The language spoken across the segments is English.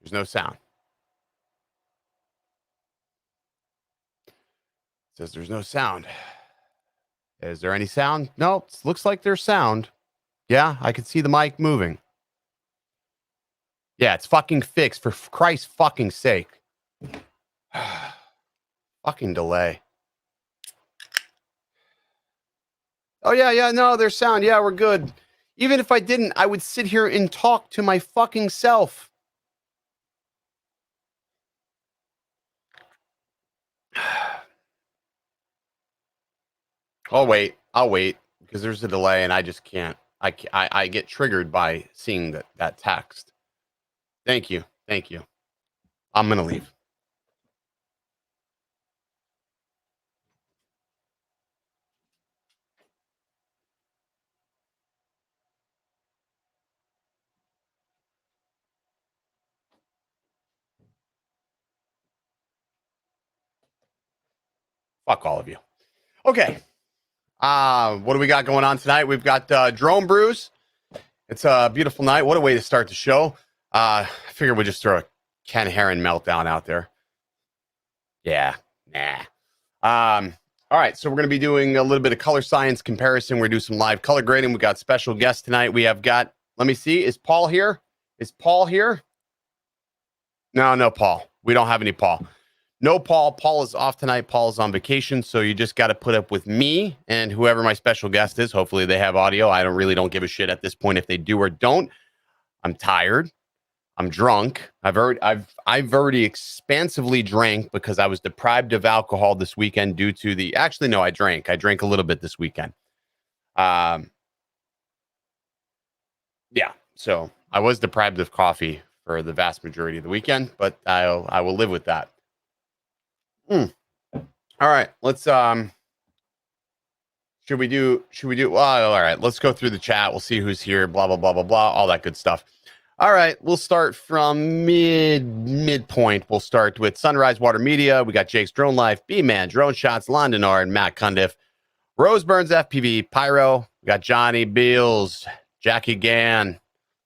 There's no sound. It says there's no sound. Is there any sound? No, it looks like there's sound. Yeah, I can see the mic moving. Yeah, it's fucking fixed, for Christ's fucking sake. Fucking delay. Oh, yeah, no, there's sound. Yeah, we're good. Even if I didn't, I would sit here and talk to my fucking self. I'll wait because there's a delay and I just can't. I get triggered by seeing that text. Thank you. I'm going to leave. Fuck all of you. Okay. What do we got going on tonight? We've got drone brews. It's a beautiful night. What a way to start the show. I figured we'd just throw a Ken Heron meltdown out there. Yeah, nah. All right, so we're going to be doing a little bit of color science comparison. We're going to do some live color grading. We got special guests tonight. We have got, let me see, is Paul here? No, Paul. We don't have any Paul. No, Paul. Paul is off tonight. Paul is on vacation, so you just got to put up with me and whoever my special guest is. Hopefully they have audio. I don't give a shit at this point if they do or don't. I'm tired. I'm drunk. I've already expansively drank because I was deprived of alcohol this weekend due to the. Actually, no, I drank. I drank a little bit this weekend. Yeah. So I was deprived of coffee for the vast majority of the weekend, but I will live with that. All right, let's should we do well, all right, let's go through the chat. We'll see who's here, blah blah blah blah blah, all that good stuff. All right, we'll start from midpoint. We'll start with Sunrise Water Media. We got Jake's Drone Life, B-Man, Drone Shots, Londonard, Matt Cundiff, Rose Burns FPV, Pyro. We got Johnny Beals, Jackie Gann,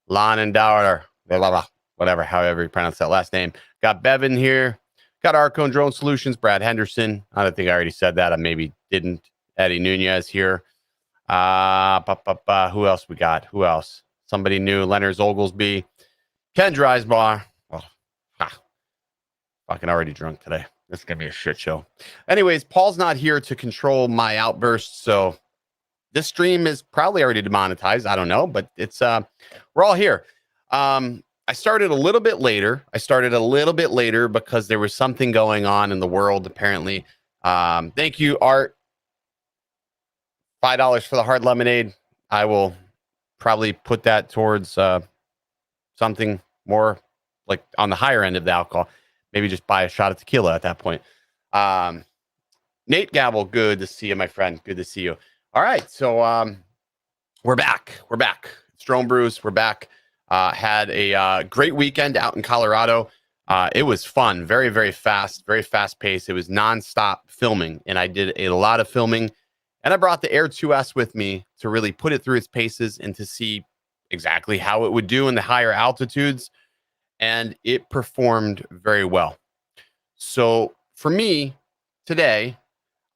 Lon and Dower, blah, blah, blah, whatever, however you pronounce that last name. Got Bevan here. Got Arcone Drone Solutions, Brad Henderson. I don't think I already said that. I maybe didn't. Eddie Nunez here. Who else we got? Who else? Somebody new. Leonard Oglesby. Ken Dreisbar. Well, fucking already drunk today. This is going to be a shit show. Anyways, Paul's not here to control my outbursts, so this stream is probably already demonetized. I don't know, but it's we're all here. I started a little bit later. Because there was something going on in the world, apparently. Thank you, Art. $5 for the hard lemonade. I will probably put that towards something more like on the higher end of the alcohol. Maybe just buy a shot of tequila at that point. Nate Gabble, good to see you, my friend. Good to see you. All right, so we're back. It's Drone Brews. We're back. Had a great weekend out in Colorado. It was fun, very, very fast paced. It was nonstop filming, and I did a lot of filming. And I brought the Air 2S with me to really put it through its paces and to see exactly how it would do in the higher altitudes. And it performed very well. So for me today,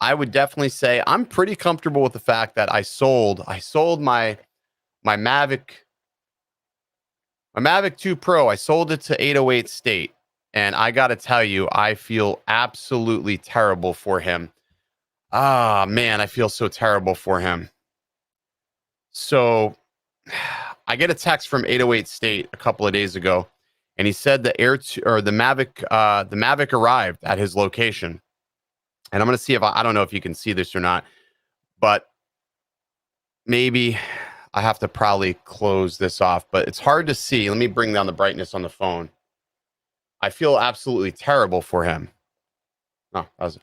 I would definitely say I'm pretty comfortable with the fact that I sold my Mavic 2 Pro. I sold it to 808 State. And I got to tell you, I feel absolutely terrible for him. Ah, man, I feel so terrible for him. So I get a text from 808 State a couple of days ago, and he said the Mavic arrived at his location. And I'm going to see if I don't know if you can see this or not, but maybe I have to probably close this off, but it's hard to see. Let me bring down the brightness on the phone. I feel absolutely terrible for him. Oh, that was it.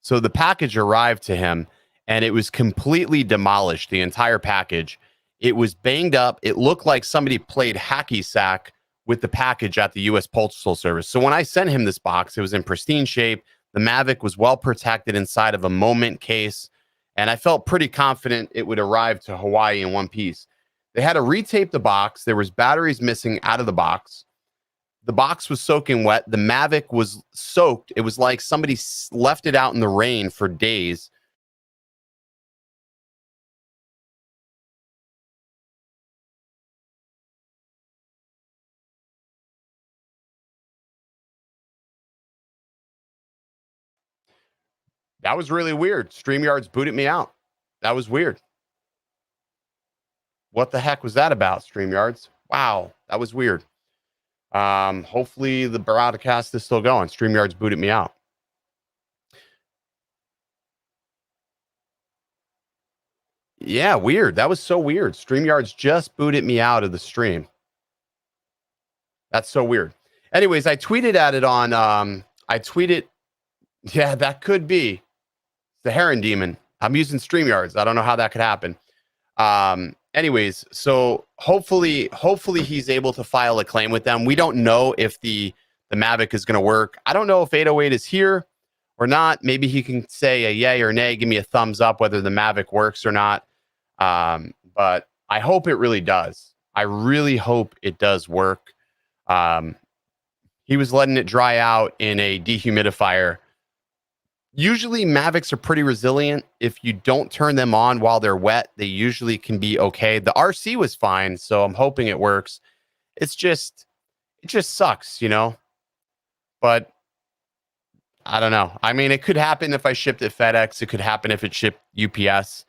So the package arrived to him, and it was completely demolished, the entire package. It was banged up. It looked like somebody played hacky sack with the package at the U.S. Postal Service. So when I sent him this box, it was in pristine shape. The Mavic was well protected inside of a Moment case, and I felt pretty confident it would arrive to Hawaii in one piece. They had to retape the box. There was batteries missing out of the box. The box was soaking wet. The Mavic was soaked. It was like somebody left it out in the rain for days. That was really weird. StreamYard's booted me out. That was weird. What the heck was that about, StreamYards? Wow, that was weird. Hopefully the broadcast is still going. StreamYard's booted me out. Yeah, weird. That was so weird. StreamYard's just booted me out of the stream. That's so weird. Anyways, I tweeted at it on, yeah, that could be the Heron Demon. I'm using StreamYards. I don't know how that could happen. Anyways, so hopefully he's able to file a claim with them. We don't know if the Mavic is going to work. I don't know if 808 is here or not. Maybe he can say a yay or nay, give me a thumbs up whether the Mavic works or not. But I hope it really does. I really hope it does work. He was letting it dry out in a dehumidifier. Usually Mavics are pretty resilient. If you don't turn them on while they're wet, they usually can be okay. The RC was fine, so I'm hoping it works. It just sucks, you know? But I don't know. I mean, it could happen if I shipped it FedEx. It could happen if it shipped UPS.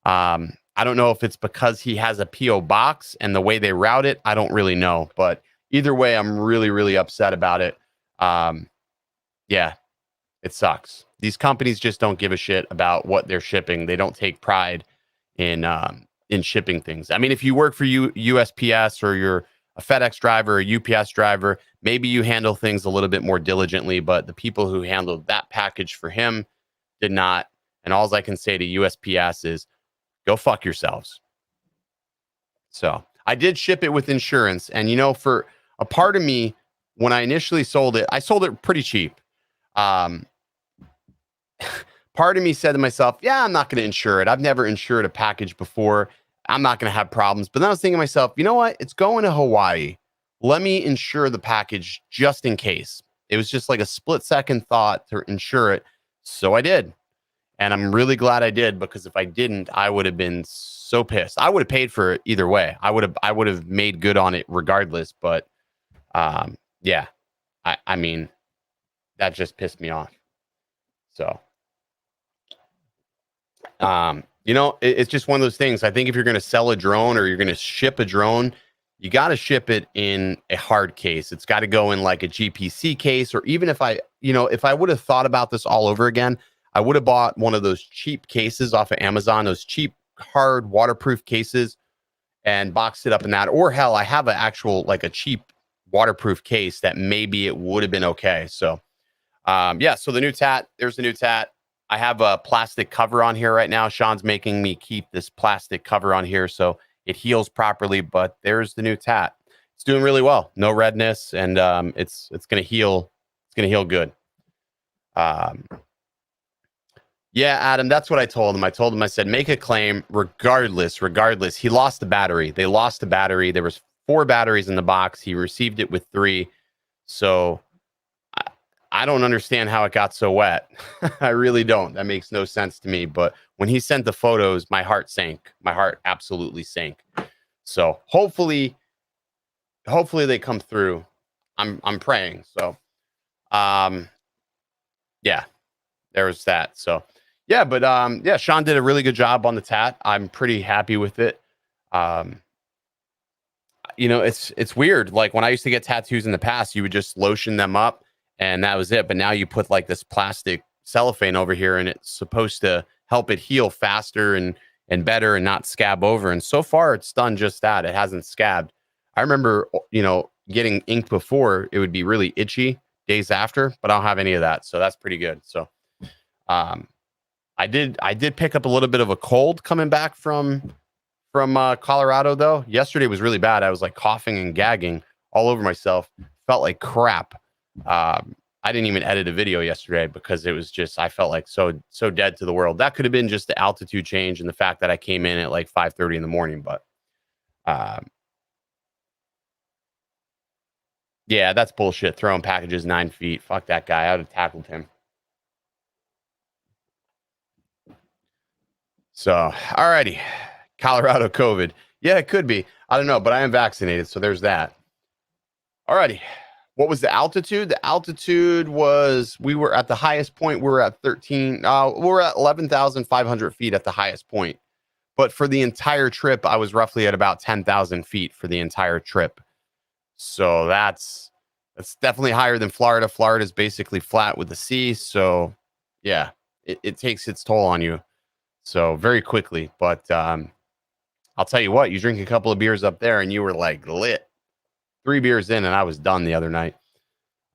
I don't know if it's because he has a P.o. Box and the way they route it. I don't really know. But either way, I'm really, really upset about it. Yeah, it sucks. These companies just don't give a shit about what they're shipping. They don't take pride in shipping things. I mean, if you work for USPS or you're a FedEx driver, a UPS driver, maybe you handle things a little bit more diligently, but the people who handled that package for him did not. And all I can say to USPS is go fuck yourselves. So I did ship it with insurance. And, you know, for a part of me, when I initially sold it, I sold it pretty cheap. Part of me said to myself, yeah, I'm not going to insure it. I've never insured a package before. I'm not going to have problems. But then I was thinking to myself, you know what? It's going to Hawaii. Let me insure the package just in case. It was just like a split second thought to insure it. So I did. And I'm really glad I did, because if I didn't, I would have been so pissed. I would have paid for it either way. I would have made good on it regardless. But yeah, I mean, that just pissed me off. So, you know, it's just one of those things. I think if you're going to sell a drone or you're going to ship a drone, you got to ship it in a hard case. It's got to go in like a GPC case, or even if I would have thought about this all over again, I would have bought one of those cheap cases off of Amazon, those cheap, hard, waterproof cases, and boxed it up in that. Or hell, I have an actual, like a cheap waterproof case that maybe it would have been okay. So, yeah, so the new tat, there's the new tat. I have a plastic cover on here right now. Sean's making me keep this plastic cover on here so it heals properly, but there's the new tat. It's doing really well. No redness, and it's going to heal. It's going to heal good. Yeah, Adam, that's what I told him. I said, make a claim regardless. He lost the battery. They lost the battery. There was 4 batteries in the box. He received it with 3. So I don't understand how it got so wet. I really don't. That makes no sense to me. But when he sent the photos, my heart sank. My heart absolutely sank. So hopefully they come through. I'm praying. So, yeah, there's that. So, yeah, but yeah, Sean did a really good job on the tat. I'm pretty happy with it. You know, it's weird. Like when I used to get tattoos in the past, you would just lotion them up and that was it. But now you put like this plastic cellophane over here, and it's supposed to help it heal faster and better and not scab over. And so far, it's done just that. It hasn't scabbed. I remember, you know, getting ink before, it would be really itchy days after, but I don't have any of that, so that's pretty good. So, I did pick up a little bit of a cold coming back from Colorado though. Yesterday was really bad. I was like coughing and gagging all over myself. Felt like crap. I didn't even edit a video yesterday because it was just, I felt like so dead to the world. That could have been just the altitude change and the fact that I came in at like 5:30 in the morning. But yeah, that's bullshit. Throwing packages 9 feet. Fuck that guy. I would have tackled him. So, alrighty. Colorado COVID. Yeah, it could be. I don't know, but I am vaccinated, so there's that. Alrighty. What was the altitude? The altitude was, we were at the highest point. We were at 11,500 feet at the highest point. But for the entire trip, I was roughly at about 10,000 feet for the entire trip. So that's definitely higher than Florida. Florida is basically flat with the sea. So yeah, it takes its toll on you. So very quickly. But I'll tell you what, you drink a couple of beers up there and you were like lit. 3 beers in and I was done the other night.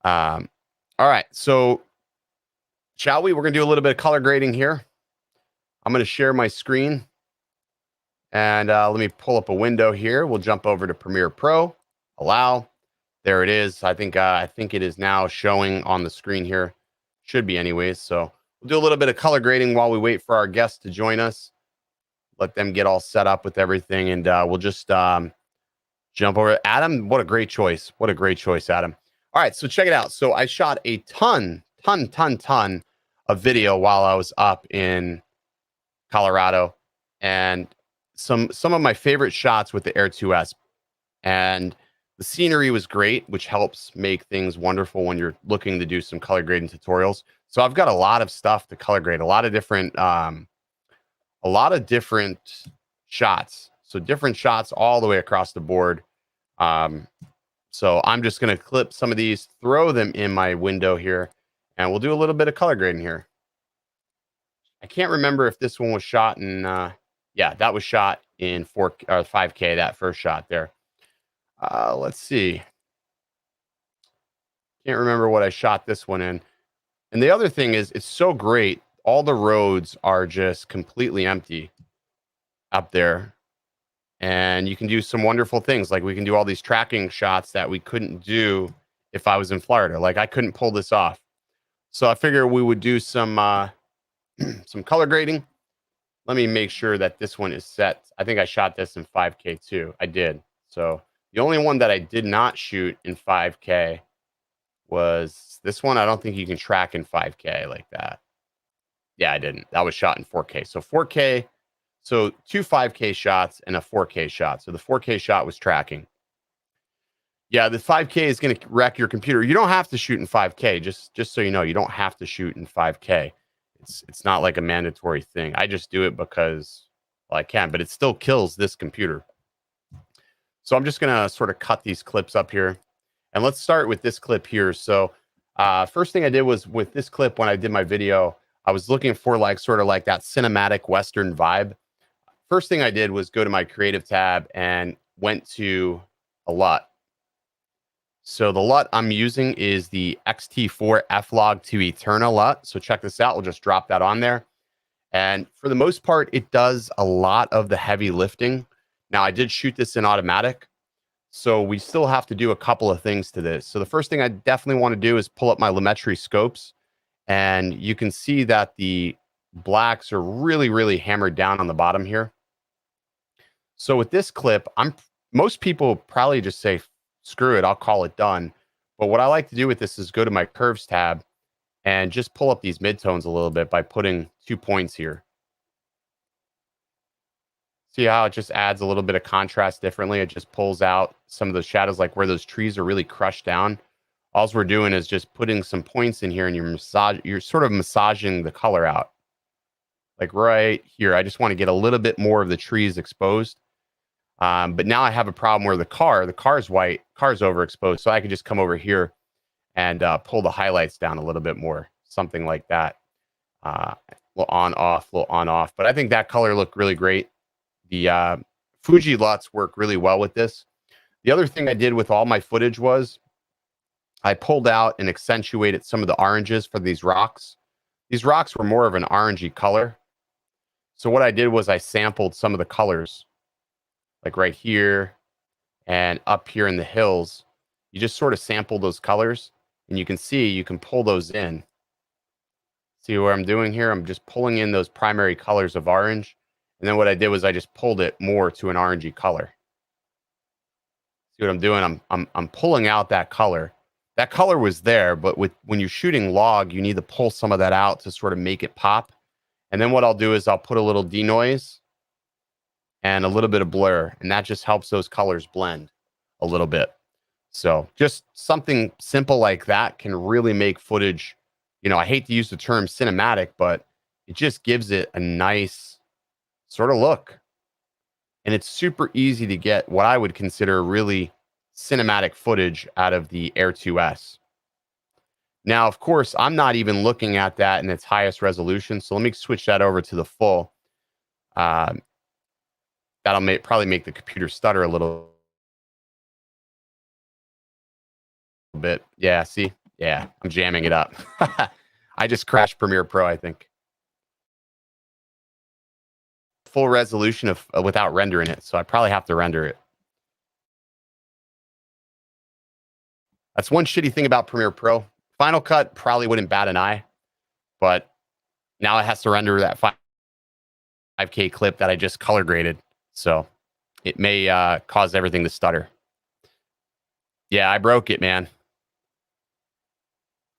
All right. So shall we? We're going to do a little bit of color grading here. I'm going to share my screen. And let me pull up a window here. We'll jump over to Premiere Pro. Allow. There it is. I think it is now showing on the screen here. Should be anyways. So we'll do a little bit of color grading while we wait for our guests to join us. Let them get all set up with everything. And we'll just jump over. Adam, what a great choice. What a great choice, Adam. All right, so check it out. So I shot a ton of video while I was up in Colorado. And some of my favorite shots with the Air 2S. And the scenery was great, which helps make things wonderful when you're looking to do some color grading tutorials. So I've got a lot of stuff to color grade, a lot of different shots. So different shots all the way across the board. So I'm just going to clip some of these, throw them in my window here, and we'll do a little bit of color grading here. I can't remember if this one was shot in, yeah, that was shot in 4K or 5K, that first shot there. Let's see. Can't remember what I shot this one in. And the other thing is, it's so great. All the roads are just completely empty up there. And you can do some wonderful things. Like we can do all these tracking shots that we couldn't do if I was in Florida. Like I couldn't pull this off. So I figure we would do some some color grading. Let me make sure that this one is set. I think I shot this in 5K too. I did. So the only one that I did not shoot in 5K was this one. I don't think you can track in 5K like that. Yeah, I didn't. That was shot in 4K. So 4K, so 2 5K shots and a 4K shot. So the 4K shot was tracking. Yeah, the 5K is going to wreck your computer. You don't have to shoot in 5K. Just so you know, you don't have to shoot in 5K. It's not like a mandatory thing. I just do it because, well, I can, but it still kills this computer. So I'm just going to sort of cut these clips up here. And let's start with this clip here. So first thing I did was with this clip, when I did my video, I was looking for like sort of like that cinematic Western vibe. First thing I did was go to my creative tab and went to a LUT. So the LUT I'm using is the XT4 F-Log to Eterna LUT. So check this out. We'll just drop that on there. And for the most part, it does a lot of the heavy lifting. Now, I did shoot this in automatic, so we still have to do a couple of things to this. So the first thing I definitely want to do is pull up my Lumetri scopes. And you can see that the blacks are really, really hammered down on the bottom here. So with this clip, most people probably just say, screw it, I'll call it done. But what I like to do with this is go to my curves tab and just pull up these midtones a little bit by putting 2 points here. See how it just adds a little bit of contrast differently? It just pulls out some of the shadows, like where those trees are really crushed down. All we're doing is just putting some points in here, and you're sort of massaging the color out. Like right here, I just want to get a little bit more of the trees exposed. But now I have a problem where the car's white, car's overexposed. So I could just come over here and pull the highlights down a little bit more, something like that. Little on, off, little on, off. But I think that color looked really great. The Fuji LUTs work really well with this. The other thing I did with all my footage was I pulled out and accentuated some of the oranges for these rocks. These rocks were more of an orangey color. So what I did was I sampled some of the colors, like right here and up here in the hills. You just sort of sample those colors, and you can see you can pull those in. See what I'm doing here? I'm just pulling in those primary colors of orange. And then what I did was I just pulled it more to an orangey color. See what I'm doing? I'm pulling out that color. That color was there, but when you're shooting log, you need to pull some of that out to sort of make it pop. And then what I'll do is I'll put a little denoise and a little bit of blur, and that just helps those colors blend a little bit. So just something simple like that can really make footage, you know, I hate to use the term cinematic, but it just gives it a nice sort of look. And it's super easy to get what I would consider really cinematic footage out of the Air 2S. Now, of course, I'm not even looking at that in its highest resolution. So let me switch that over to the full. That'll probably make the computer stutter a little bit. Yeah, see? Yeah, I'm jamming it up. I just crashed Premiere Pro, I think. Full resolution of without rendering it, so I probably have to render it. That's one shitty thing about Premiere Pro. Final Cut probably wouldn't bat an eye, but now it has to render that 5K clip that I just color graded, so it may cause everything to stutter. Yeah, I broke it, man.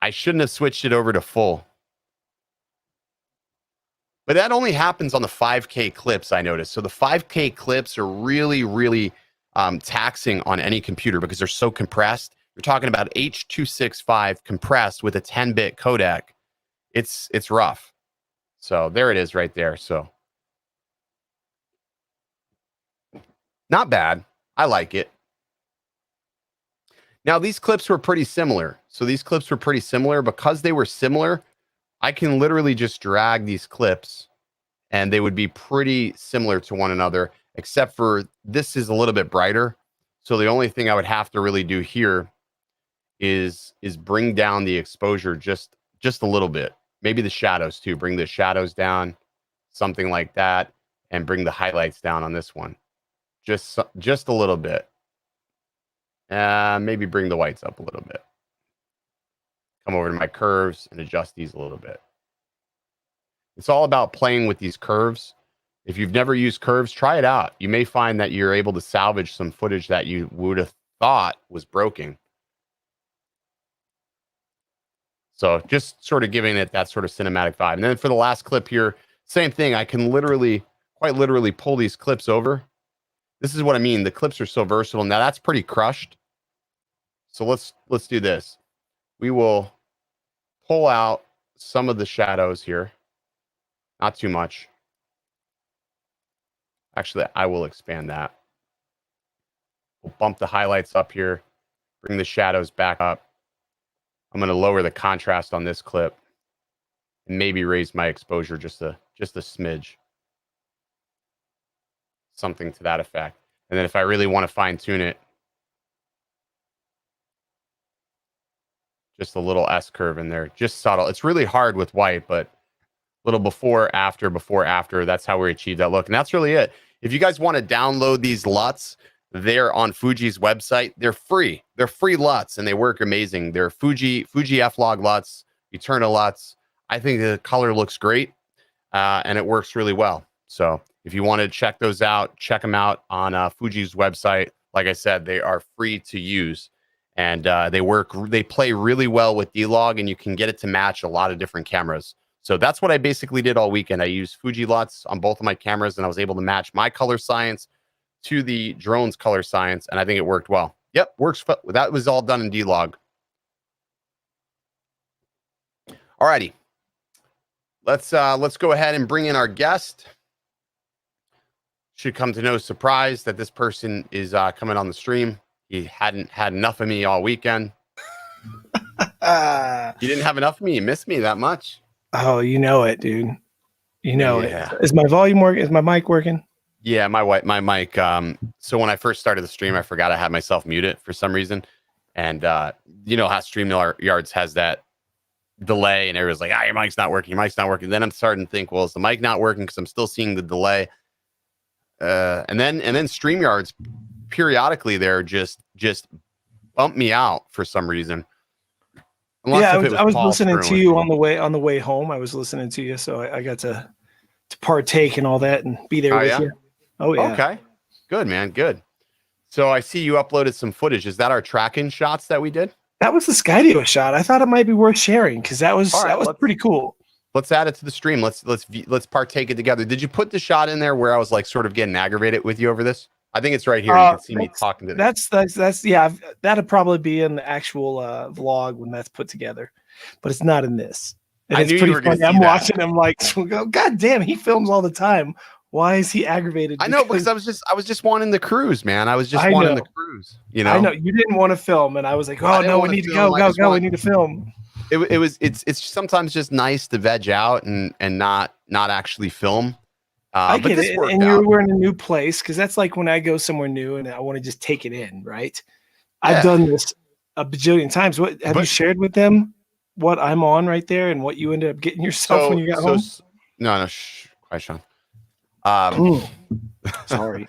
I shouldn't have switched it over to full. But that only happens on the 5K clips, I noticed. So the 5K clips are really, really taxing on any computer because they're so compressed. You're talking about H.265 compressed with a 10-bit codec. It's rough. So there it is right there. So not bad. I like it. Now, these clips were pretty similar. So these clips were pretty similar. Because they were similar, I can literally just drag these clips and they would be pretty similar to one another, except for this is a little bit brighter. So the only thing I would have to really do here is bring down the exposure just a little bit. Maybe the shadows too. Bring the shadows down, something like that, and bring the highlights down on this one. Just a little bit. Maybe bring the whites up a little bit. Come over to my curves and adjust these a little bit. It's all about playing with these curves. If you've never used curves, try it out. You may find that you're able to salvage some footage that you would have thought was broken. So just sort of giving it that sort of cinematic vibe. And then for the last clip here, same thing. I can quite literally pull these clips over. This is what I mean. The clips are so versatile. Now that's pretty crushed. So let's do this. We will pull out some of the shadows here. Not too much. Actually, I will expand that. We'll bump the highlights up here. Bring the shadows back up. I'm going to lower the contrast on this clip and maybe raise my exposure just a smidge. Something to that effect. And then if I really want to fine tune it, just a little S curve in there, just subtle. It's really hard with white, but little before, after, that's how we achieve that look. And that's really it. If you guys want to download these LUTs, they're on Fuji's website. They're free. They're free LUTs, and they work amazing. They're Fuji F-Log LUTs, Eterna LUTs. I think the color looks great, and it works really well. So if you want to check those out, check them out on Fuji's website. Like I said, they are free to use, and they play really well with D-Log, and you can get it to match a lot of different cameras. So that's what I basically did all weekend. I used Fuji LUTs on both of my cameras, and I was able to match my color science to the drone's color science, and I think it worked well. Yep, works. That was all done in D-Log. Alrighty, let's go ahead and bring in our guest. Should come to no surprise that this person is coming on the stream. He hadn't had enough of me all weekend. You didn't have enough of me. You missed me that much. Oh, you know it, dude. You know it. Is my volume working? Is my mic working? Yeah, my mic. So when I first started the stream, I forgot I had myself muted for some reason. And you know how StreamYards has that delay, and everyone's like, your mic's not working, your mic's not working. Then I'm starting to think, well, is the mic not working because I'm still seeing the delay? And then StreamYards periodically there just bump me out for some reason. Unless I was listening to you on the way home. I was listening to you, so I got to partake in all that and be there with you. Oh yeah. Okay. Good, man. Good. So I see you uploaded some footage. Is that our tracking shots that we did? That was the Skydio shot. I thought it might be worth sharing because that was pretty cool. Let's add it to the stream. Let's partake it together. Did you put the shot in there where I was like sort of getting aggravated with you over this? I think it's right here. You can see me talking to this. That's yeah. That'd probably be in the actual vlog when that's put together, but it's not in this. And it's pretty funny. I'm watching him like, God damn, he films all the time. Why is he aggravated? I know because I was just wanting the cruise, man. I was just wanting the cruise. You know, I know you didn't want to film, and I was like, oh no, we need to go. We need to film. It's sometimes just nice to veg out and not actually film. I get it, and we're in a new place because that's like when I go somewhere new and I want to just take it in, right? Yeah. I've done this a bajillion times. What have you shared with them? What I'm on right there and what you ended up getting yourself when you got home? No, quiet, Sean. Sorry.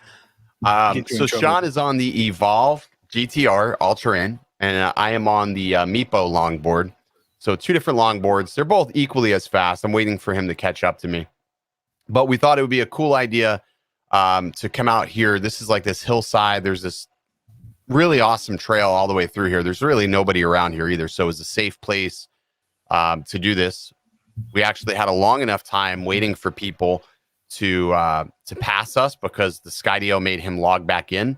So Sean is on the Evolve GTR Ultra In, and I am on the Meepo longboard. So two different longboards. They're both equally as fast. I'm waiting for him to catch up to me. But we thought it would be a cool idea to come out here. This is like this hillside. There's this really awesome trail all the way through here. There's really nobody around here either. So it's a safe place to do this. We actually had a long enough time waiting for people to pass us because the Skydio made him log back in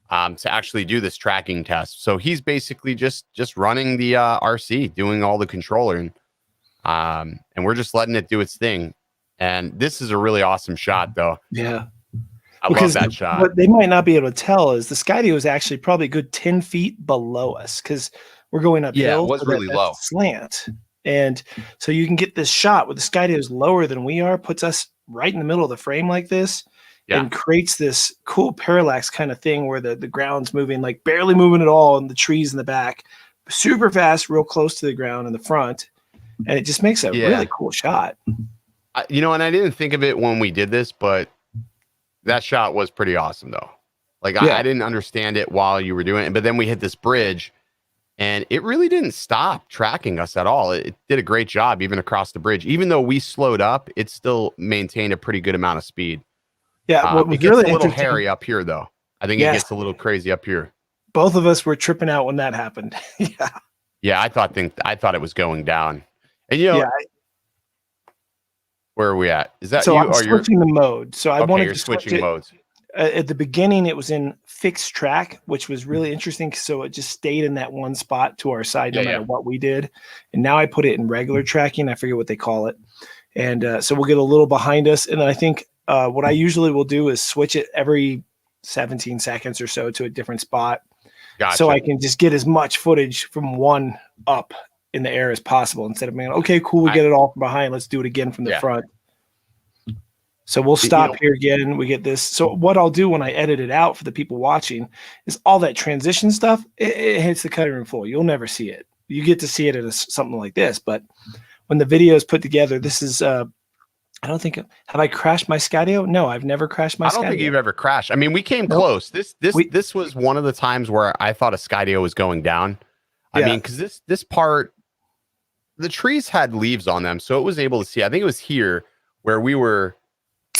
to actually do this tracking test. So he's basically just running the RC, doing all the controlling, and we're just letting it do its thing. And this is a really awesome shot, though. Yeah. I love that shot. What they might not be able to tell is the Skydio is actually probably a good 10 feet below us because we're going uphill. Yeah, it was really low. Slant. And so you can get this shot where the Skydio is lower than we are, puts us right in the middle of the frame like this. and creates this cool parallax kind of thing where the ground's moving, like barely moving at all, and the trees in the back, super fast, real close to the ground in the front. And it just makes a really cool shot. And I didn't think of it when we did this, but that shot was pretty awesome though. Like I didn't understand it while you were doing it, but then we hit this bridge and it really didn't stop tracking us at all. It did a great job even across the bridge. Even though we slowed up, it still maintained a pretty good amount of speed. Yeah, what it gets really a little hairy up here, though. I think it gets a little crazy up here. Both of us were tripping out when that happened. Yeah, I thought it was going down. And where are we at? Is that so you? I'm switching the mode. So I wanted to switching modes. At the beginning, it was in fixed track, which was really interesting. So it just stayed in that one spot to our side, no matter what we did. And now I put it in regular tracking. I forget what they call it. And so we'll get a little behind us. And then I think what I usually will do is switch it every 17 seconds or so to a different spot. Gotcha. So I can just get as much footage from one up in the air as possible instead of being, okay, cool, we get it all from behind. Let's do it again from the front. So we'll stop here again. We get this. So what I'll do when I edit it out for the people watching is all that transition stuff, it hits the cutting room floor. You'll never see it. You get to see it at something like this. But when the video is put together, this is I don't think have I crashed my Skydio? No, I've never crashed my Skydio. I don't think you've ever crashed. I mean, we came close. This was one of the times where I thought a Skydio was going down. I mean, because this part, the trees had leaves on them, so it was able to see. I think it was here where we were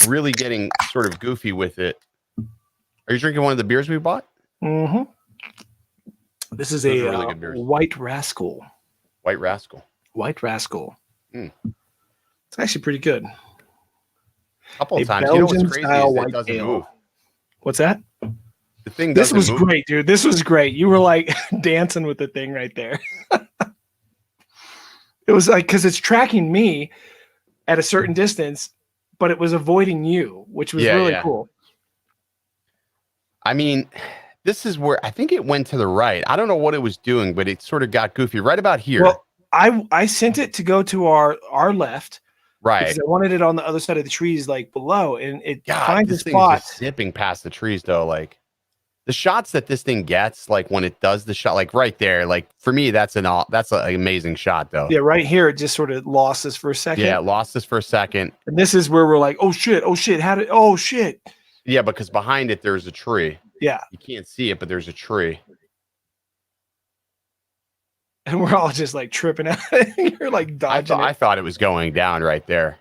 really getting sort of goofy with it. Are you drinking one of the beers we bought? Mm-hmm. This is a really good beer. White Rascal. White Rascal. White Rascal. It's actually pretty good. A couple of times. You know what's crazy is it doesn't move. What's that? The thing doesn't move. This was great, dude. This was great. You were like dancing with the thing right there. It was like, because it's tracking me at a certain distance, but it was avoiding you, which was really cool. I mean, this is where I think it went to the right. I don't know what it was doing, but it sort of got goofy right about here. Well, I sent it to go to our left. Right. Because I wanted it on the other side of the trees, like below, and it finds a spot. This thing is just zipping past the trees, though. Like the shots that this thing gets, like when it does the shot, like right there, like for me, that's an amazing shot, though. Yeah, right here, it just sort of lost us for a second. Yeah, it lost us for a second. And this is where we're like, oh shit, oh shit. Yeah, because behind it, there's a tree. Yeah, you can't see it, but there's a tree. And we're all just like tripping out. You're like dodging I thought it was going down right there.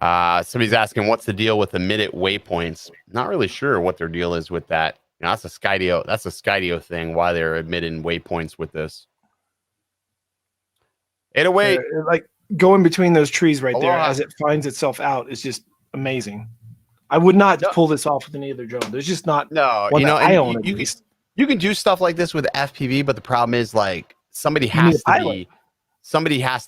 Somebody's asking, what's the deal with the minute waypoints? Not really sure what their deal is with that. You know, that's a Skydio thing, why they're admitting waypoints with this. 808. Like going between those trees right there as it finds itself out is just amazing. I would not pull this off with any other drone. There's just not one that I own. You can do stuff like this with FPV, but the problem is like somebody has to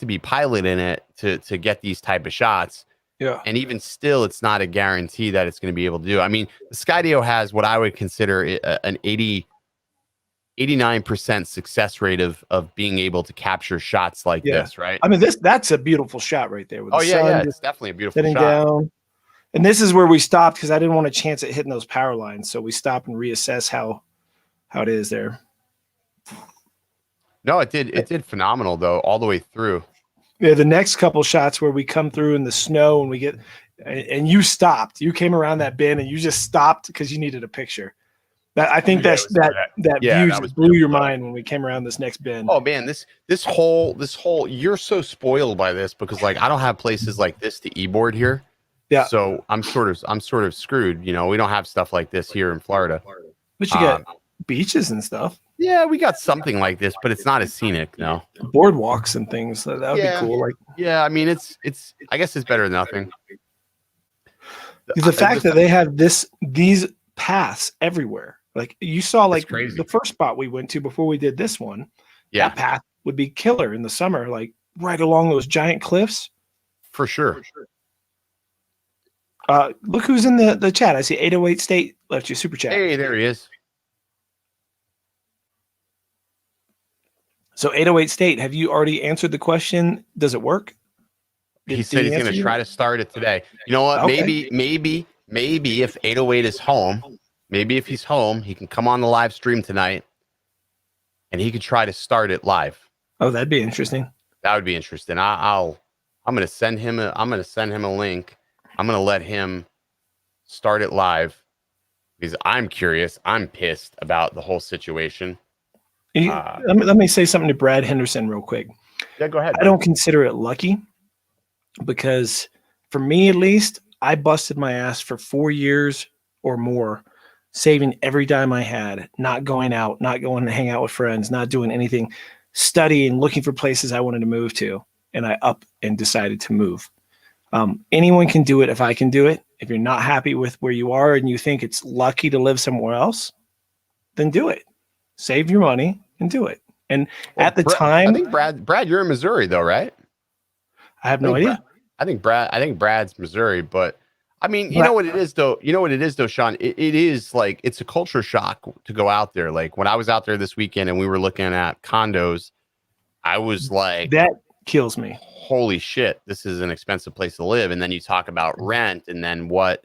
be piloting it to get these type of shots. Yeah. And even still, it's not a guarantee that it's going to be able to do. I mean, the Skydio has what I would consider an 89% success rate of being able to capture shots like this, right? I mean, that's a beautiful shot right there. With the sun it's definitely a beautiful shot. Down. And this is where we stopped because I didn't want a chance at hitting those power lines. So we stop and reassess how it is there. No, it did phenomenal though, all the way through. Yeah, the next couple shots where we come through in the snow and and you stopped. You came around that bend and you just stopped because you needed a picture. I think that view just blew your mind when we came around this next bend. Oh man, this whole you're so spoiled by this because like I don't have places like this to e-board here. Yeah. So I'm sort of screwed. You know, we don't have stuff like this here in Florida. But you get beaches and stuff. Yeah, we got something like this, but it's not as scenic, no. Boardwalks and things. That would be cool. Like, yeah, I mean, it's. I guess it's better than nothing. The fact that they have these paths everywhere. Like you saw, like the first spot we went to before we did this one. Yeah, that path would be killer in the summer, like right along those giant cliffs. For sure. Look who's in the chat. I see 808 State left you super chat. Hey, there he is. So 808 State, have you already answered the question? Does it work? He said he's going to try to start it today. You know what? Okay. Maybe maybe if 808 is home, maybe if he's home, he can come on the live stream tonight and he could try to start it live. Oh, that'd be interesting. That would be interesting. I'm going to send him a link. I'm going to let him start it live because I'm curious. I'm pissed about the whole situation. Let me say something to Brad Henderson real quick. Yeah, go ahead. I don't consider it lucky because for me, at least, I busted my ass for 4 years or more, saving every dime I had, not going out, not going to hang out with friends, not doing anything, studying, looking for places I wanted to move to. And I up and decided to move. Anyone can do it if I can do it. If you're not happy with where you are and you think it's lucky to live somewhere else, then do it. Save your money and do it. And at the time, I think Brad, you're in Missouri though, right? I have no idea. I think Brad's Missouri, but I mean, you know what it is though, Sean, it is like, it's a culture shock to go out there. Like when I was out there this weekend and we were looking at condos, I was like, that kills me. Holy shit, this is an expensive place to live. And then you talk about rent and then what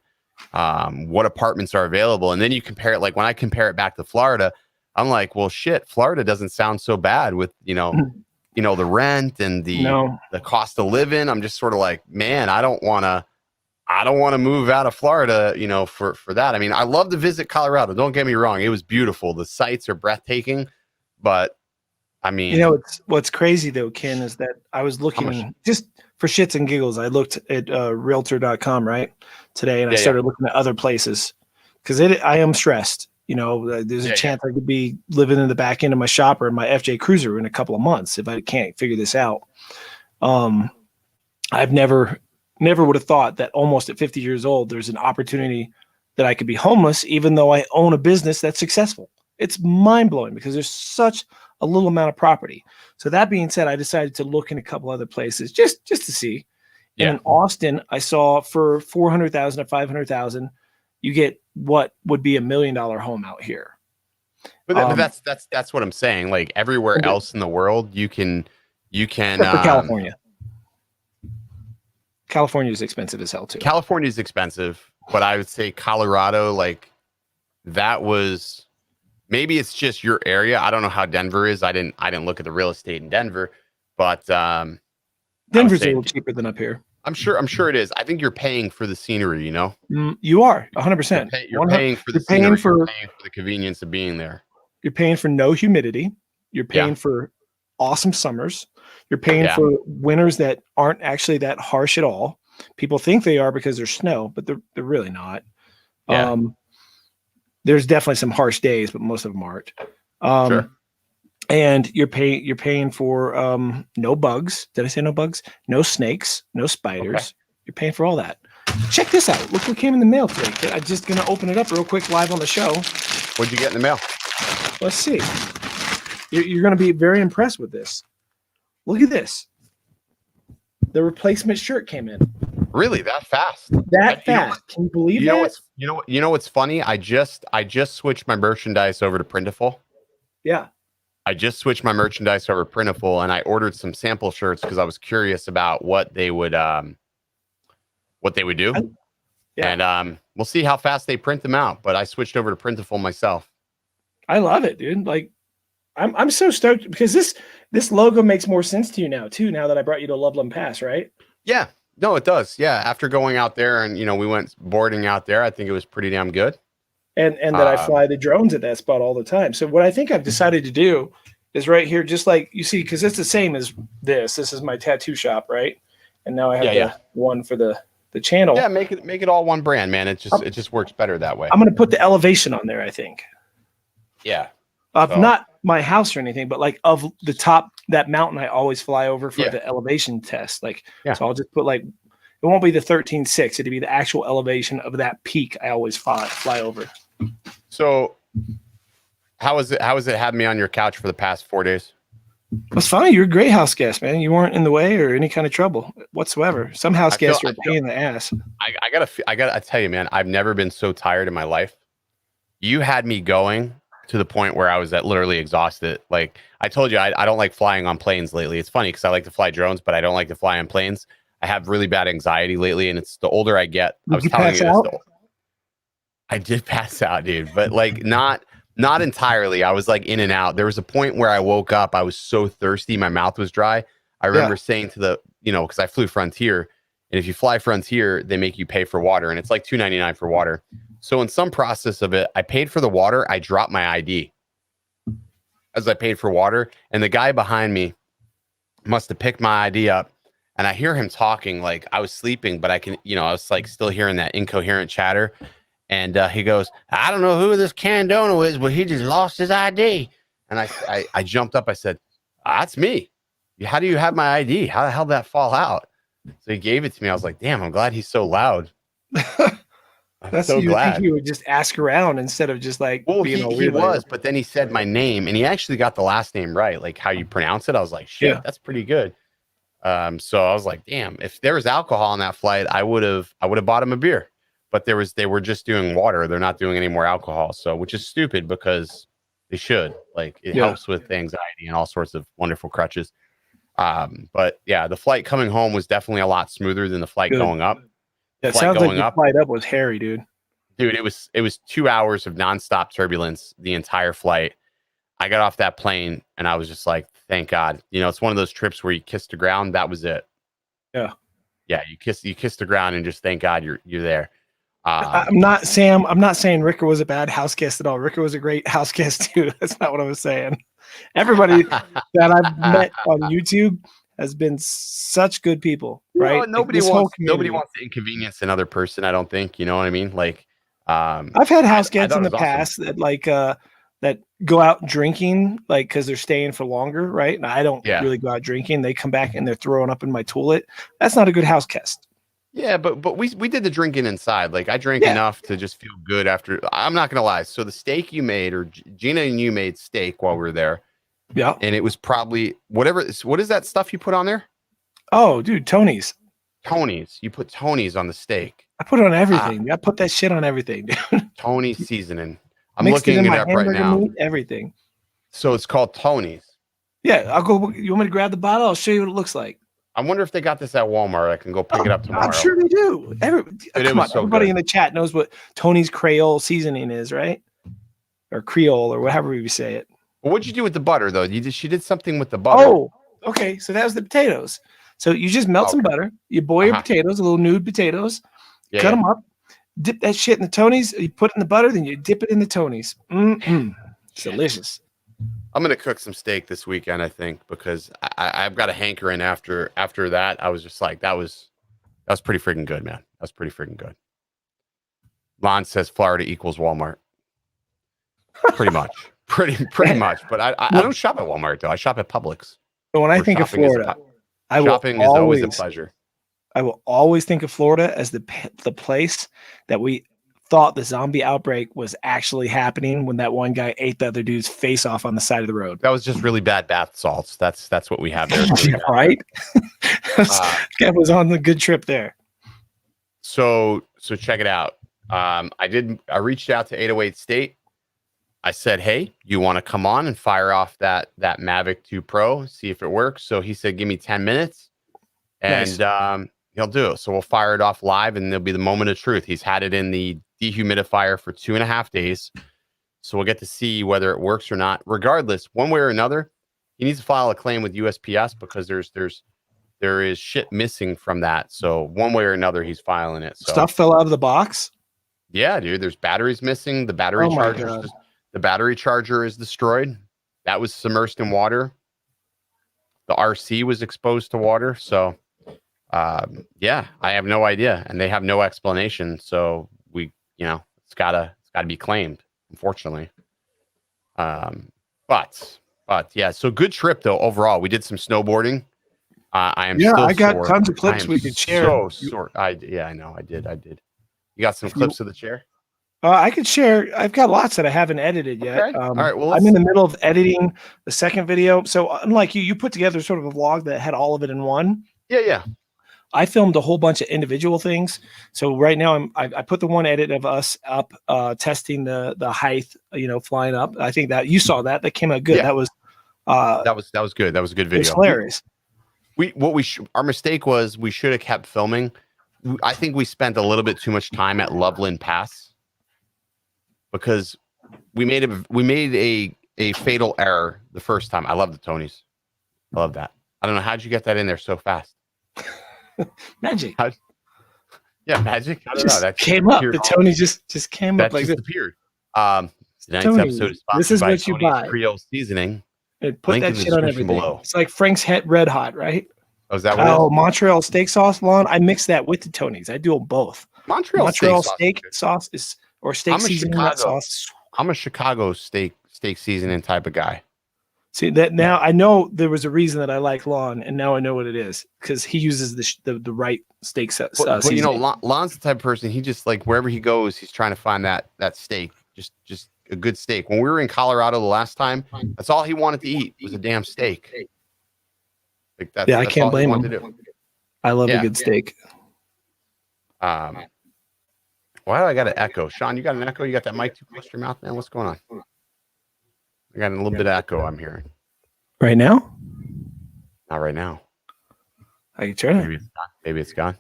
apartments are available. And then you compare it, like when I compare it back to Florida, I'm like, well, shit, Florida doesn't sound so bad with, the rent and the cost of living. I'm just sort of like, man, I don't want to move out of Florida, for that. I mean, I love to visit Colorado. Don't get me wrong. It was beautiful. The sights are breathtaking, but I mean, what's crazy though, Ken, is that I was looking just for shits and giggles. I looked at realtor.com right today, and I started looking at other places because I am stressed. There's a chance I could be living in the back end of my shopper in my FJ Cruiser in a couple of months if I can't figure this out. I've never would have thought that almost at 50 years old, there's an opportunity that I could be homeless, even though I own a business that's successful. It's mind blowing because there's such a little amount of property. So that being said, I decided to look in a couple other places just to see. Yeah. And in Austin, I saw for $400,000 to $500,000, you get what would be $1 million home out here. But that's what I'm saying. Like everywhere else in the world, you can except for California. California is expensive as hell too. California is expensive, but I would say Colorado, like that was. Maybe it's just your area. I don't know how Denver is. I didn't look at the real estate in Denver, but Denver's a little cheaper than up here. I'm sure it is. I think you're paying for the scenery, You are 100%. You're paying for the scenery. You're paying for the convenience of being there. You're paying for no humidity. You're paying for awesome summers. You're paying for winters that aren't actually that harsh at all. People think they are because there's snow, but they're really not. Yeah. There's definitely some harsh days, but most of them aren't. Sure. And you're paying for no bugs. Did I say no bugs? No snakes, no spiders. Okay. You're paying for all that. Check this out. Look what came in the mail today. I'm just gonna open it up real quick live on the show. What'd you get in the mail? Let's see. You're gonna be very impressed with this. Look at this. The replacement shirt came in. Really, that fast? That fast? Can you believe that? You know what's funny? I just switched my merchandise over to Printful. Yeah. I just switched my merchandise over to Printful, and I ordered some sample shirts because I was curious about what they would do. And we'll see how fast they print them out. But I switched over to Printful myself. I love it, dude. Like, I'm so stoked because this logo makes more sense to you now too. Now that I brought you to Loveland Pass, right? Yeah. No, it does. Yeah. After going out there and, we went boarding out there, I think it was pretty damn good. And that I fly the drones at that spot all the time. So what I think I've decided to do is right here, just like you see, because it's the same as this. This is my tattoo shop, right? And now I have the one for the channel. Yeah, make it all one brand, man. It just works better that way. I'm gonna put the elevation on there, I think. Yeah. Of not my house or anything, but like of the top, that mountain I always fly over for the elevation test. So I'll just put it won't be the 13.6. It'll be the actual elevation of that peak I always fly over. So how is it having me on your couch for the past 4 days? It's fine. You're a great house guest, man. You weren't in the way or any kind of trouble whatsoever. Some house guests are a pain in the ass. I gotta tell you, man, I've never been so tired in my life. You had me going to the point where I was literally exhausted. Like I told you, I don't like flying on planes lately. It's funny because I like to fly drones, but I don't like to fly on planes. I have really bad anxiety lately, and it's the older I get. I was telling you this. I did pass out, dude, but like not entirely. I was like in and out. There was a point where I woke up. I was so thirsty, my mouth was dry. I remember saying to the, because I flew Frontier, and if you fly Frontier, they make you pay for water, and it's like $2.99 for water. So in some process of it, I paid for the water. I dropped my ID as I paid for water, and the guy behind me must have picked my ID up, and I hear him talking like I was sleeping, but I can, I was like still hearing that incoherent chatter. And he goes, I don't know who this Candono is, but he just lost his ID. And I jumped up. I said, that's me. How do you have my ID? How the hell did that fall out? So he gave it to me. I was like, damn, I'm glad he's so loud. That's so glad. Think he would just ask around instead of just like, he was, but then he said my name, and he actually got the last name right, like how you pronounce it. I was like, shit, that's pretty good. So I was like, damn, if there was alcohol on that flight, I would have bought him a beer. But they were just doing water. They're not doing any more alcohol. So, which is stupid because they should. Like, it helps with anxiety and all sorts of wonderful crutches. But yeah, the flight coming home was definitely a lot smoother than the flight going up. That sounds like the flight up was hairy, dude. Dude, it was 2 hours of nonstop turbulence the entire flight. I got off that plane and I was just like, thank God. It's one of those trips where you kiss the ground. That was it. Yeah. Yeah, you kiss the ground and just thank God you're there. I'm not saying Ricker was a bad house guest at all. Ricker was a great house guest too. That's not what I was saying. Everybody that I've met on YouTube has been such good people, right? Nobody wants to inconvenience another person. I don't think, you know what I mean? Like, I've had house guests in the past that like that go out drinking, like because they're staying for longer, right? And I don't really go out drinking. They come back and they're throwing up in my toilet. That's not a good house guest. Yeah, but we did the drinking inside. Like I drank enough to just feel good after. I'm not gonna lie. So the steak you made, or Gina and you made steak while we were there. Yeah, and it was probably whatever. What is that stuff you put on there? Oh, dude, Tony's. Tony's. You put Tony's on the steak. I put it on everything. I put that shit on everything, dude. Tony's seasoning. I'm looking it up right now. Meat, everything. So it's called Tony's. Yeah, I'll go. You want me to grab the bottle? I'll show you what it looks like. I wonder if they got this at Walmart. I can go pick it up tomorrow. I'm sure they do. Everybody in the chat knows what Tony's Creole seasoning is, right? Or Creole, or whatever you say it. Well, what'd you do with the butter, though? She did something with the butter. Oh, okay. So that was the potatoes. So you just melt some butter. You boil your potatoes, a little nude potatoes. Cut them up. Dip that shit in the Tony's. You put it in the butter, then you dip it in the Tony's. It's delicious. I'm gonna cook some steak this weekend, I think, because I've got a hankering after that. I was just like, that was pretty freaking good, man. That was pretty freaking good. Lon says Florida equals Walmart. Pretty much. Pretty much. But I don't shop at Walmart though. I shop at Publix. But when I think of Florida, shopping is always a pleasure. I will always think of Florida as the place that we thought the zombie outbreak was actually happening when that one guy ate the other dude's face off on the side of the road. That was just really bad bath salts. That's what we have there. Right? That was on the good trip there. So check it out. I reached out to 808 State. I said, hey, you want to come on and fire off that Mavic 2 Pro, see if it works? So he said, give me 10 minutes and he'll do it. So we'll fire it off live and there'll be the moment of truth. He's had it in the dehumidifier for 2.5 days. So we'll get to see whether it works or not. Regardless, one way or another, he needs to file a claim with USPS because there is shit missing from that. So one way or another, he's filing it. So stuff fell out of the box? Yeah, dude. There's batteries missing. The battery the battery charger is destroyed. That was submersed in water. The RC was exposed to water. So yeah, I have no idea. And they have no explanation. So it's gotta be claimed, unfortunately. But yeah, so good trip though overall. We did some snowboarding. I got tons of clips we could share. So sore. I know. I did. You got some clips of the chair? I could share. I've got lots that I haven't edited yet. Okay. All right. Well, I'm in the middle of editing the second video. So unlike you put together sort of a vlog that had all of it in one. Yeah. I filmed a whole bunch of individual things. So right now I put the one edit of us up testing the height, flying up. I think that you saw that came out good. Yeah. That was good. That was a good video. It's hilarious. Our mistake was we should have kept filming. I think we spent a little bit too much time at Loveland Pass. because we made a fatal error the first time. I love the Tonys. I love that. I don't know, how'd you get that in there so fast? Magic. Yeah, magic. I don't know. That came up. The Tony just came up like this. That Appeared. Tonight's Tony, episode is sponsored this is by what you Tony's buy. Creole Seasoning. And put Link that in the shit on description everything. below. It's like Frank's Head Red Hot, right? Oh, is that what it is? Montreal steak sauce, Lon. I mix that with the Tonys. I do them both. Montreal steak sauce is, or steak seasoning sauce. I'm a Chicago steak seasoning type of guy. See that now? I know there was a reason that I like Lon, and now I know what it is because he uses the right steak sauce. But you know, Lon's the type of person. He just like wherever he goes, he's trying to find that steak, just a good steak. When we were in Colorado the last time, that's all he wanted to eat was a damn steak. Like that's, I can't blame him. I love a good steak. Why do I got an echo? Sean, you got an echo? You got that mic too close to your mouth, man? What's going on? I got a little bit of echo I'm hearing. Right now? Not right now. I can turn it. Maybe it's gone.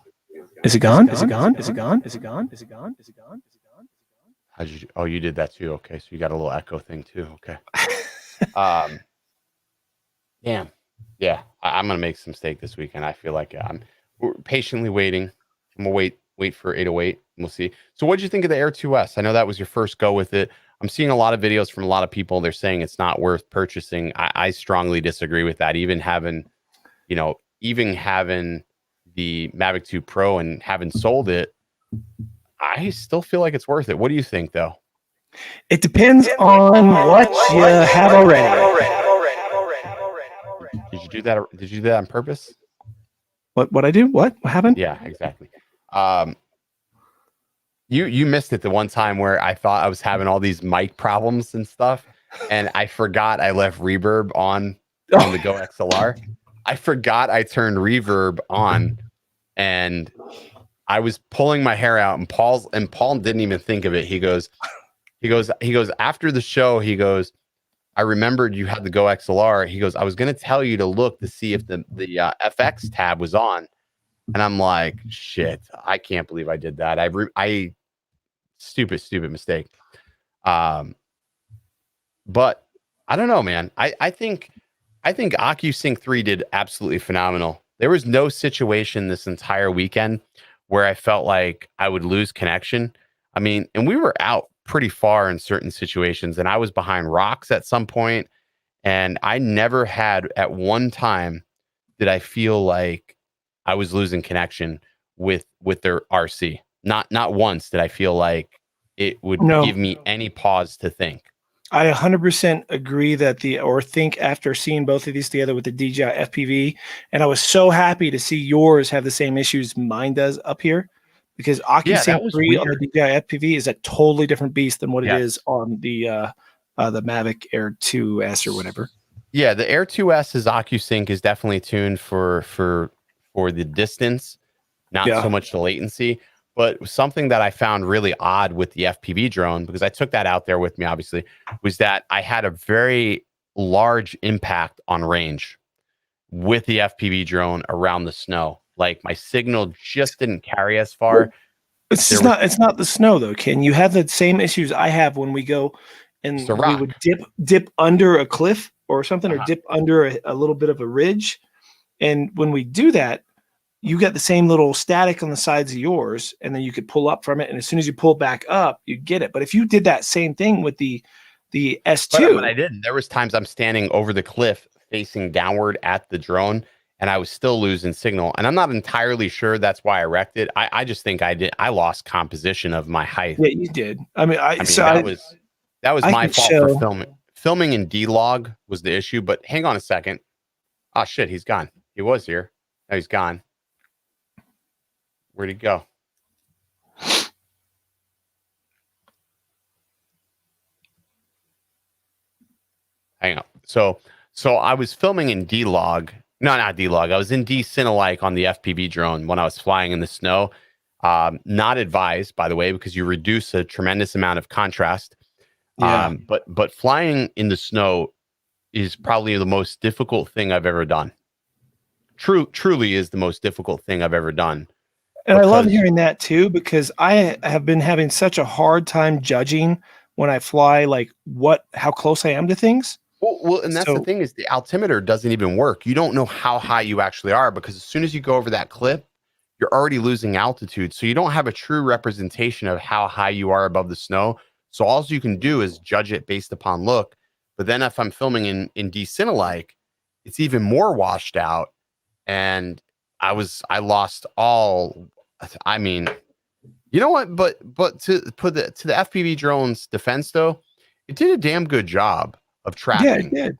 Is it gone? Is it gone? Is it gone? Is it gone? Is it gone? Is it gone? Is it gone? How'd you? Oh, you did that too. Okay, so you got a little echo thing too. Okay. Damn. Yeah, I'm gonna make some steak this weekend. I feel like we're patiently waiting. I'm gonna wait for 808. We'll see. So, what did you think of the Air 2S? I know that was your first go with it. I'm seeing a lot of videos from a lot of people. They're saying it's not worth purchasing. I strongly disagree with that. Even having the Mavic 2 Pro and having sold it, I still feel like it's worth it. What do you think, though? It depends on what you have already. Did you do that? Did you do that on purpose? What I do? What happened? Yeah, exactly. You missed it the one time where I thought I was having all these mic problems and stuff, and I forgot I left reverb on the Go XLR. I forgot I turned reverb on, and I was pulling my hair out, and Paul didn't even think of it. He goes after the show. He goes, I remembered you had the Go XLR. He goes, I was going to tell you to look to see if the FX tab was on. And I'm like, shit, I can't believe I did that. I stupid mistake. But I don't know, man. I think OcuSync 3 did absolutely phenomenal. There was no situation this entire weekend where I felt like I would lose connection. I mean, and we were out pretty far in certain situations, and I was behind rocks at some point, and I never had at one time did I feel like I was losing connection with their RC. Not once did I feel like it would give me any pause to think. I 100% agree think after seeing both of these together with the DJI FPV, and I was so happy to see yours have the same issues mine does up here, because OcuSync 3 on the DJI FPV is a totally different beast than what it is on the Mavic Air 2S or whatever. Yeah, the Air 2S's OcuSync is definitely tuned for the distance, not so much the latency. But something that I found really odd with the FPV drone, because I took that out there with me, obviously, was that I had a very large impact on range with the FPV drone around the snow. Like my signal just didn't carry as far. It's not the snow though, Ken. You have the same issues I have when we go and we would dip under a cliff or something, or dip under a little bit of a ridge. And when we do that, you get the same little static on the sides of yours, and then you could pull up from it. And as soon as you pull back up, you get it. But if you did that same thing with the S2, but I didn't. There was times I'm standing over the cliff facing downward at the drone, and I was still losing signal. And I'm not entirely sure that's why I wrecked it. I just think I did. I lost composition of my height. Yeah, you did. That was my fault for filming. Filming in D-Log was the issue. But hang on a second. Oh shit, he's gone. He was here. Now he's gone. Where'd he go? Hang on. So I was filming in D-Log. No, not D-Log. I was in D-Cinelike on the FPV drone when I was flying in the snow. Not advised, by the way, because you reduce a tremendous amount of contrast. Yeah. But flying in the snow is probably the most difficult thing I've ever done. Truly is the most difficult thing I've ever done. And I love hearing that too, because I have been having such a hard time judging when I fly, like how close I am to things. Well, and that's the thing is the altimeter doesn't even work. You don't know how high you actually are because as soon as you go over that clip, you're already losing altitude. So you don't have a true representation of how high you are above the snow. So all you can do is judge it based upon look. But then if I'm filming in Decinelike, it's even more washed out. And I lost all, I mean, you know what? But to the FPV drone's defense though, it did a damn good job of tracking. Yeah, it did.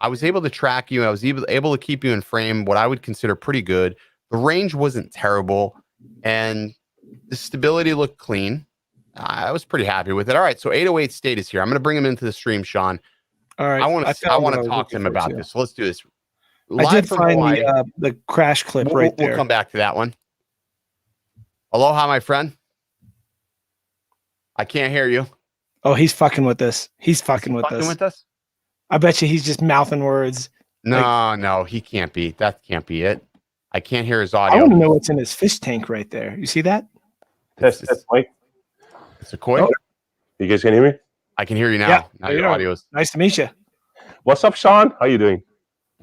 I was able to track you. I was able to keep you in frame, what I would consider pretty good. The range wasn't terrible, and the stability looked clean. I was pretty happy with it. All right, so 808 State is here. I'm going to bring him into the stream, Sean. All right, I want to talk to him about this. So let's do this. I did find the crash clip right there. We'll come back to that one. Aloha, my friend. I can't hear you. Oh, he's fucking with us. He's fucking with us. I bet you he's just mouthing words. No, he can't be. That can't be it. I can't hear his audio. I want to know what's in his fish tank right there. You see that? Test, Mike. It's a koi. Oh. You guys can hear me? I can hear you now. Yeah, now your audio is. Nice to meet you. What's up, Sean? How you doing?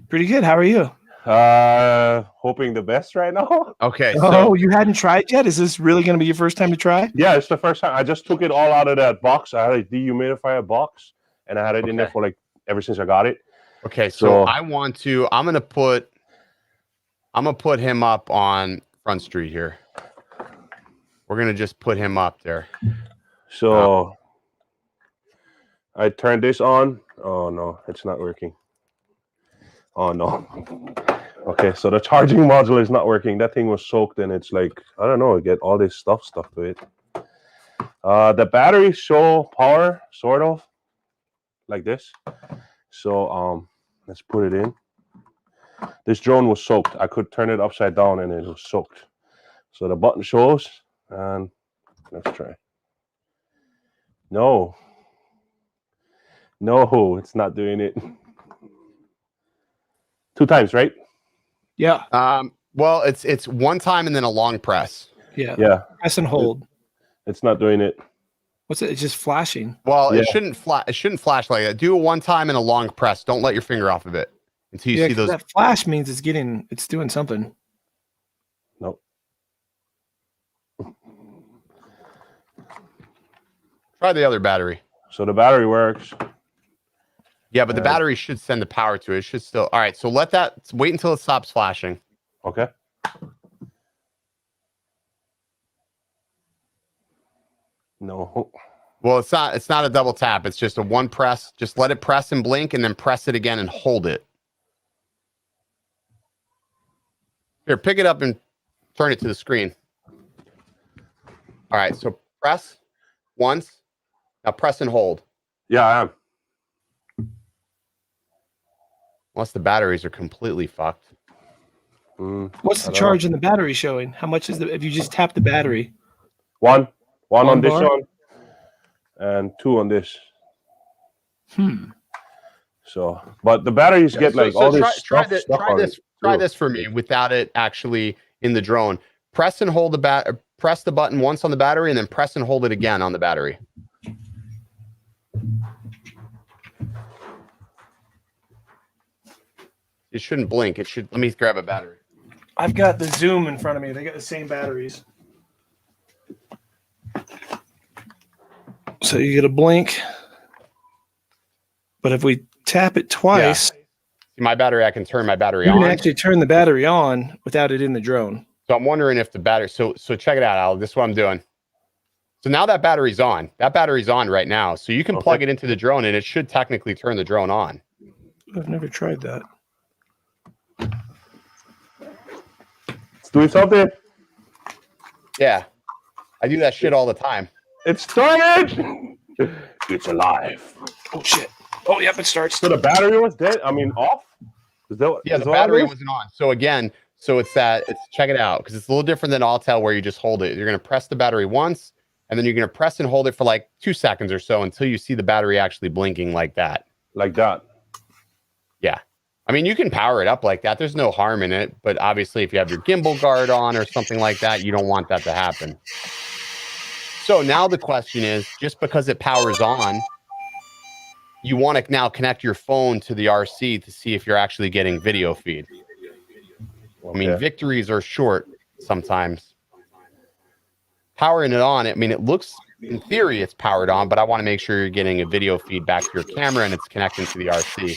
Pretty good. How are you? Hoping the best right now. Okay. So you hadn't tried yet? Is this really going to be your first time to try? Yeah, it's the first time. I just took it all out of that box. I had a dehumidifier box, and I had it in there for like ever since I got it. Okay, so I'm gonna put him up on Front Street here. We're gonna just put him up there. So I turned this on. Oh no, it's not working. Oh no. Okay, so the charging module is not working. That thing was soaked, and it's like, I don't know, get all this stuff stuck to it. The batteries show power, sort of, like this. So let's put it in. This drone was soaked. I could turn it upside down, and it was soaked. So the button shows, and let's try. No, it's not doing it. 2 times, right? Yeah. Well, it's 1 time and then a long press. Yeah. Press and hold. It's not doing it. What's it? It's just flashing. Well, it shouldn't flash like that. Do a 1 time and a long press. Don't let your finger off of it until you see those. That flash means it's doing something. Nope. Try the other battery. So the battery works. Yeah, but the battery should send the power to it. It should still. All right, so wait until it stops flashing. Okay. No. Well, it's not a double tap. It's just a 1 press. Just let it press and blink and then press it again and hold it. Here, pick it up and turn it to the screen. All right, so press once. Now press and hold. Yeah, I am. Unless the batteries are completely fucked. What's the charge in the battery showing? How much is if you just tap the battery? One on this bar? one, and 2 on this. So, but the batteries get like all this stuff. Try this for me without it actually in the drone. Press and hold press the button once on the battery, and then press and hold it again on the battery. It shouldn't blink. It should. Let me grab a battery. I've got the Zoom in front of me. They got the same batteries. So you get a blink. But if we tap it twice, my battery, I can turn my battery on. You can actually turn the battery on without it in the drone. So I'm wondering if the battery. So check it out, Al. This is what I'm doing. So now that battery's on. That battery's on right now. So you can plug it into the drone, and it should technically turn the drone on. I've never tried that. It's doing something. Yeah, I do that shit all the time. It started. It's alive. Oh shit. Oh yep, it starts. So the battery was dead. I mean, off. The battery wasn't on. So again, check it out because it's a little different than Autel where you just hold it. You're gonna press the battery once, and then you're gonna press and hold it for like 2 seconds or so until you see the battery actually blinking like that. Like that. Yeah. I mean, you can power it up like that. There's no harm in it. But obviously, if you have your gimbal guard on or something like that, you don't want that to happen. So now the question is, just because it powers on, you want to now connect your phone to the RC to see if you're actually getting video feed. I mean, victories are short sometimes. Powering it on, I mean, it looks, in theory, it's powered on, but I want to make sure you're getting a video feedback to your camera and it's connecting to the RC.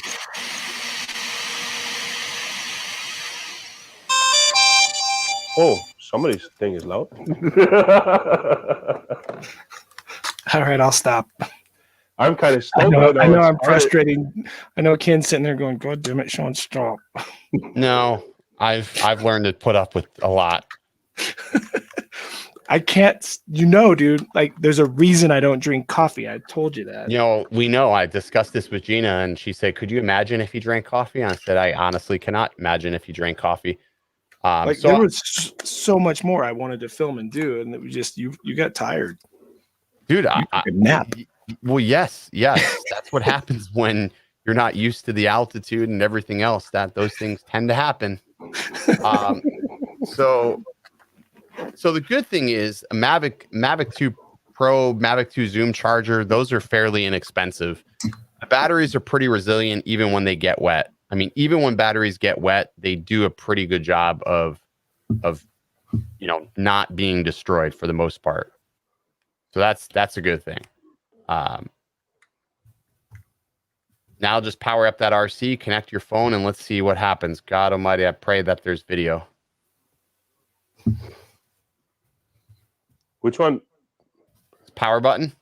Oh, somebody's thing is loud. All right, I'll stop. I'm kind of I know I'm frustrating. I know Ken's sitting there going, God damn it, Sean, stop. No, I've learned to put up with a lot. I can't, dude, like there's a reason I don't drink coffee. I told you that. We know. I discussed this with Gina and she said, could you imagine if you drank coffee? And I said, I honestly cannot imagine if you drank coffee. So there was so much more I wanted to film and do. And it was just, you got tired. Dude, I nap. Well, yes. That's what happens when you're not used to the altitude and everything else, that those things tend to happen. So the good thing is a Mavic 2 Pro, Mavic 2 Zoom charger, those are fairly inexpensive. The batteries are pretty resilient even when they get wet. I mean, even when batteries get wet, they do a pretty good job of not being destroyed for the most part. So that's a good thing. Now just power up that RC, connect your phone, and let's see what happens. God almighty, I pray that there's video. Which one? Power button.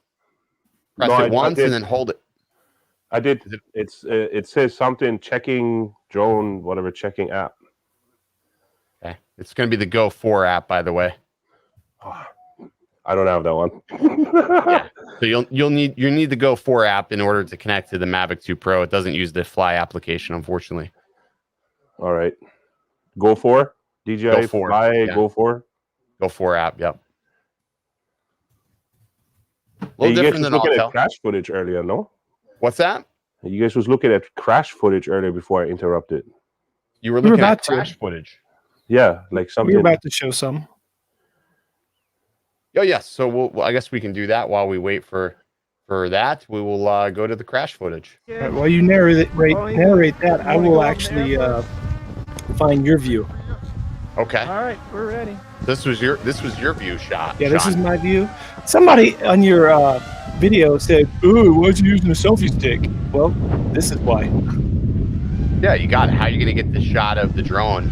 Press it once and then hold it. I did. It says something checking drone, whatever, checking app. Okay. It's going to be the Go 4 app, by the way. I don't have that one. Yeah. So you need the Go 4 app in order to connect to the Mavic 2 Pro. It doesn't use the Fly application, unfortunately. All right. Go 4? DJI Go 4. Fly, Yeah. Go 4? Go 4 app, yep. A Hey, little you guys different was than looking Autel. at crash footage earlier, no? What's that? You guys was looking at crash footage earlier before I interrupted. You were We were looking at about to. crash footage. Yeah, like something. We're about to show some. Oh, yes. So I guess we can do that while we wait for that. We will go to the crash footage. All right, while you narrate that, I will actually find your view. Okay. All right, we're ready. This was your view shot. Yeah, this Sean. is my view. Somebody on your video said, "Ooh, why is you using a selfie stick?" Well, this is why. Yeah, you got it. How are you going to get the shot of the drone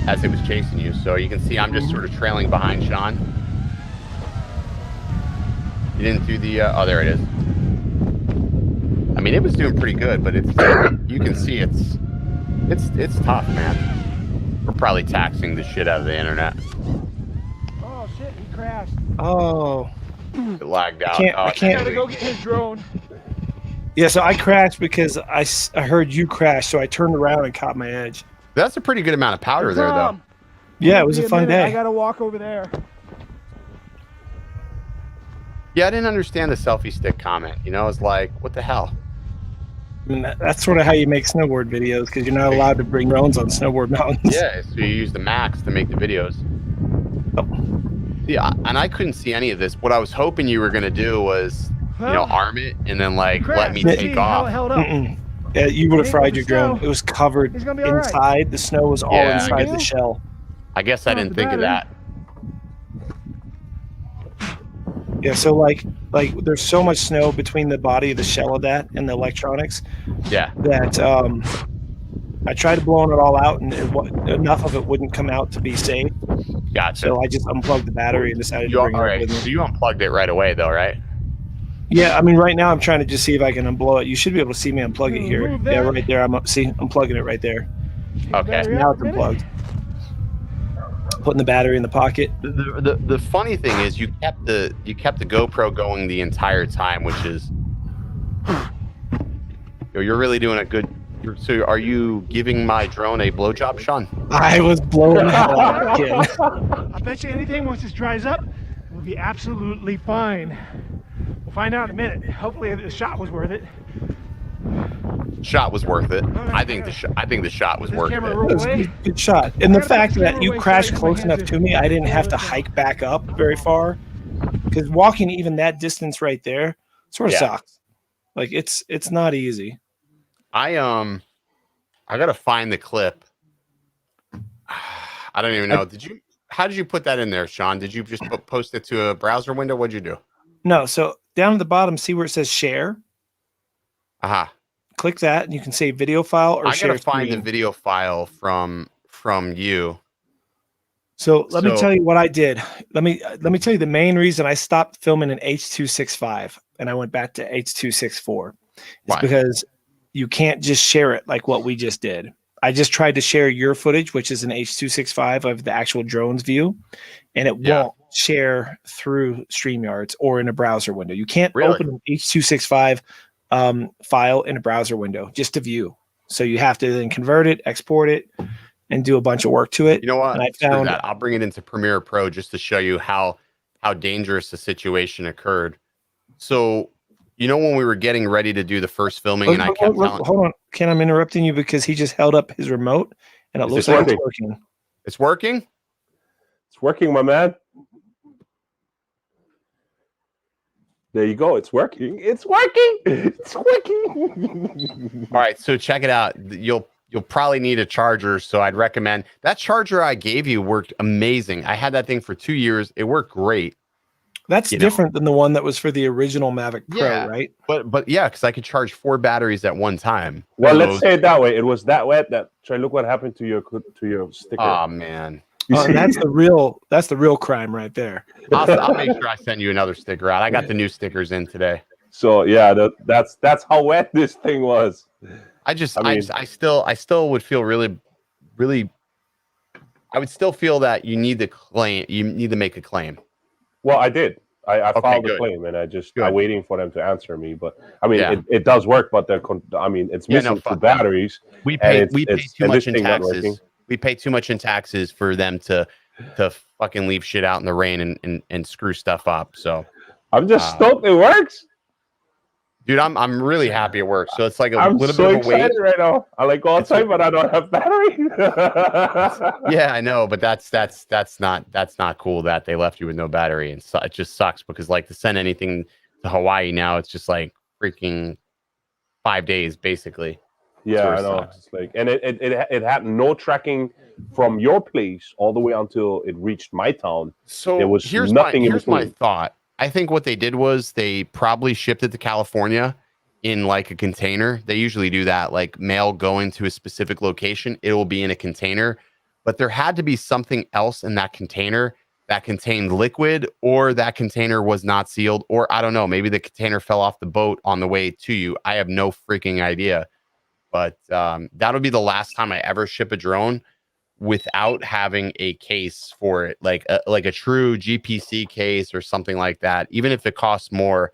as it was chasing you? So you can see I'm just sort of trailing behind Sean. You didn't do the... oh, there it is. I mean, it was doing pretty good, but it's you can see it's tough, man. We're probably taxing the shit out of the internet. Oh shit, he crashed. Oh, It lagged out. I can't. Gotta go get his drone. Yeah, so I crashed because I heard you crash, so I turned around and caught my edge. That's a pretty good amount of powder there, though. Yeah, it was a fun day. I gotta walk over there. Yeah, I didn't understand the selfie stick comment. It's like, what the hell? I mean, that's sort of how you make snowboard videos, because you're not allowed to bring drones on snowboard mountains. Yeah, so you use the Max to make the videos. Yeah, and I couldn't see any of this. What I was hoping you were going to do was, arm it and then, let me take off. Held up. Yeah, you would have fried your drone. It was covered He's gonna be all inside. right. The snow was all Yeah, inside the shell. I guess I didn't think of that. Yeah, so like there's so much snow between the body of the shell of that and the electronics Yeah. that I tried blowing it all out, and enough of it wouldn't come out to be safe. Gotcha. So I just unplugged the battery and decided to bring it up with me. So you unplugged it right away, though, right? Yeah, I mean, right now I'm trying to just see if I can unblow it. You should be able to see me unplug it here. Move Yeah, that. right there. I'm plugging it right there. Okay. Now it's unplugged. Putting the battery in the pocket. The funny thing is you kept the GoPro going the entire time, which is you're really doing a good. So are you giving my drone a blowjob, Sean? I was blowing the hell out of it. I bet you anything, once this dries up, we'll be absolutely fine. We'll find out in a minute. Hopefully the shot was worth it. Shot was worth it. I think the shot was This worth camera it. roll That was a away. good shot. And the fact that you crashed close enough to me, I didn't have to hike back up very far. because walking even that distance right there sort of sucks. Like it's not easy. I gotta find the clip. I don't even know. How did you put that in there, Sean? Did you just post it to a browser window? What'd you do? No, so down at the bottom, see where it says share? Click that and you can save video file or share. I gotta find the video file from you. So let me tell you what I did. Let me tell you the main reason I stopped filming in H.265 and I went back to H.264 is because you can't just share it like what we just did. I just tried to share your footage, which is an H.265 of the actual drone's view, and it won't share through StreamYards or in a browser window. You can't open an H.265 file in a browser window just to view. So you have to then convert it, export it, and do a bunch of work to it. You know what? And I found that. I'll bring it into Premiere Pro just to show you how dangerous the situation occurred. So, you know, when we were getting ready to do the first filming, and I kept telling, hold on, Ken, I'm interrupting you because he just held up his remote, and it looks like it's working. It's working. It's working, my man. There you go. It's working. It's working. It's working. All right, so check it out. You'll probably need a charger, so I'd recommend that charger I gave you worked amazing. I had that thing for 2 years. It worked great. That's different than the one that was for the original Mavic Pro, right? But yeah, because I could charge 4 batteries at one time. Well, let's say it that way. It was that wet that look what happened to your sticker. Oh man. That's the real crime right there. I'll make sure I send you another sticker out. I got the new stickers in today. So yeah, that's how wet this thing was. I still would feel really, really. I would still feel that you need to make a claim. Well, I did. I filed the claim, and I'm waiting for them to answer me. But I mean, it does work, but it's missing 2 batteries. We pay too much in taxes. We pay too much in taxes for them to fucking leave shit out in the rain and screw stuff up. So I'm just stoked it works. Dude, I'm really happy it works. So it's like I'm little so bit of a wait right now. I like all time, but I don't have battery. Yeah, I know, but that's not cool that they left you with no battery, and it just sucks because like to send anything to Hawaii now, it's just like freaking 5 days basically. Yeah, I know. It's like, and it had no tracking from your place all the way until it reached my town. So there was here's my thought. I think what they did was they probably shipped it to California in like a container. They usually do that, like mail going to a specific location. It will be in a container, but there had to be something else in that container that contained liquid, or that container was not sealed, or I don't know, maybe the container fell off the boat on the way to you. I have no freaking idea, but that'll be the last time I ever ship a drone without having a case for it, like a true GPC case or something like that. Even if it costs more,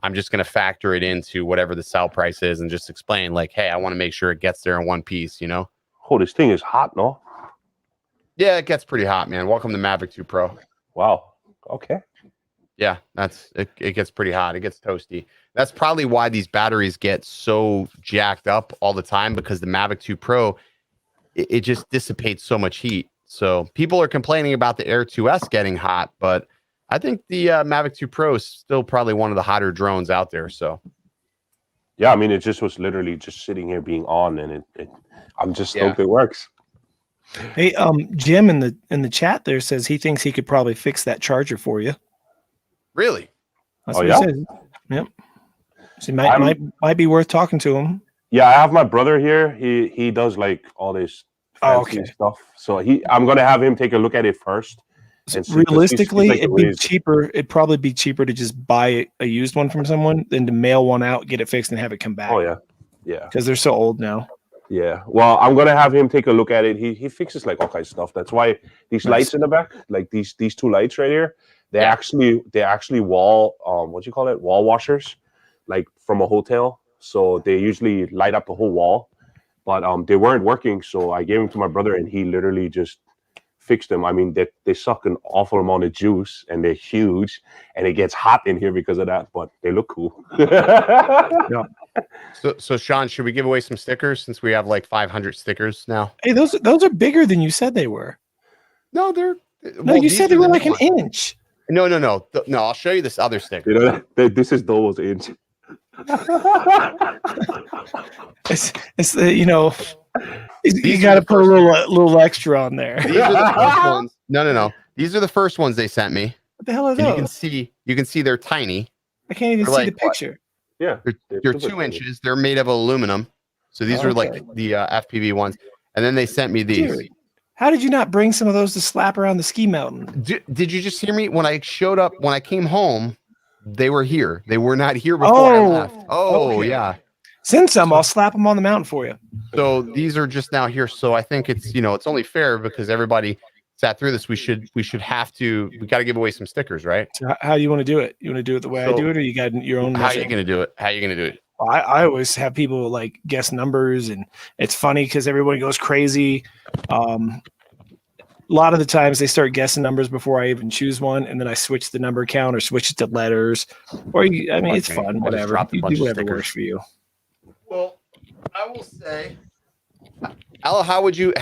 I'm just going to factor it into whatever the sell price is and just explain like, hey, I want to make sure it gets there in one piece, you know? Oh, this thing is hot, no? Yeah, it gets pretty hot, man. Welcome to Mavic 2 Pro. Wow. Okay. Yeah, it gets pretty hot. It gets toasty. That's probably why these batteries get so jacked up all the time, because the Mavic 2 Pro, it just dissipates so much heat. So people are complaining about the Air 2S getting hot, but I think the Mavic 2 Pro is still probably one of the hotter drones out there. So yeah, I mean, it just was literally just sitting here being on, and I'm just stoked it works. Hey, Jim in the chat there says he thinks he could probably fix that charger for you. Really? That's what he says. Yep. So might be worth talking to him. Yeah, I have my brother here. He does like all this fancy stuff. So I'm gonna have him take a look at it first. And realistically, it'd be cheaper. It'd probably be cheaper to just buy a used one from someone than to mail one out, get it fixed, and have it come back. Oh yeah, yeah. Because they're so old now. Yeah. Well, I'm gonna have him take a look at it. He fixes like all kinds of stuff. That's why these lights in the back, like these 2 lights right here, they're actually wall what you call it, wall washers, like from a hotel. So they usually light up the whole wall, but they weren't working. So I gave them to my brother, and he literally just fixed them. I mean, they suck an awful amount of juice, and they're huge, and it gets hot in here because of that. But they look cool. Yeah. So Sean, should we give away some stickers since we have like 500 stickers now? Hey, those are bigger than you said they were. No, they're. No, you said they were like an inch. No. No, I'll show you this other sticker. You know, this is Dobo's inch. It's you know, you got to put a little extra on there. These are the first ones. No. These are the first ones they sent me. What the hell are And those? you can see they're tiny. I can't even see the picture. Yeah, they're 2 inches. They're made of aluminum. So these are like the FPV ones. And then they sent me these. Dude, how did you not bring some of those to slap around the ski mountain? Did you just hear me when I showed up? When I came home, they were here. They were not here before I left. Oh, okay. Yeah. Send some. I'll slap them on the mountain for you. So these are just now here. So I think it's it's only fair because everybody sat through this. We got to give away some stickers, right? So how do you want to do it? You want to do it the way I do it, or you got your own? How are you going to do it? I always have people like guess numbers, and it's funny because everybody goes crazy. A lot of the times they start guessing numbers before I even choose one, and then I switch the number count or switch it to letters. Or it's fun, whatever. You do whatever works for you. Well, I will say, Al, how would you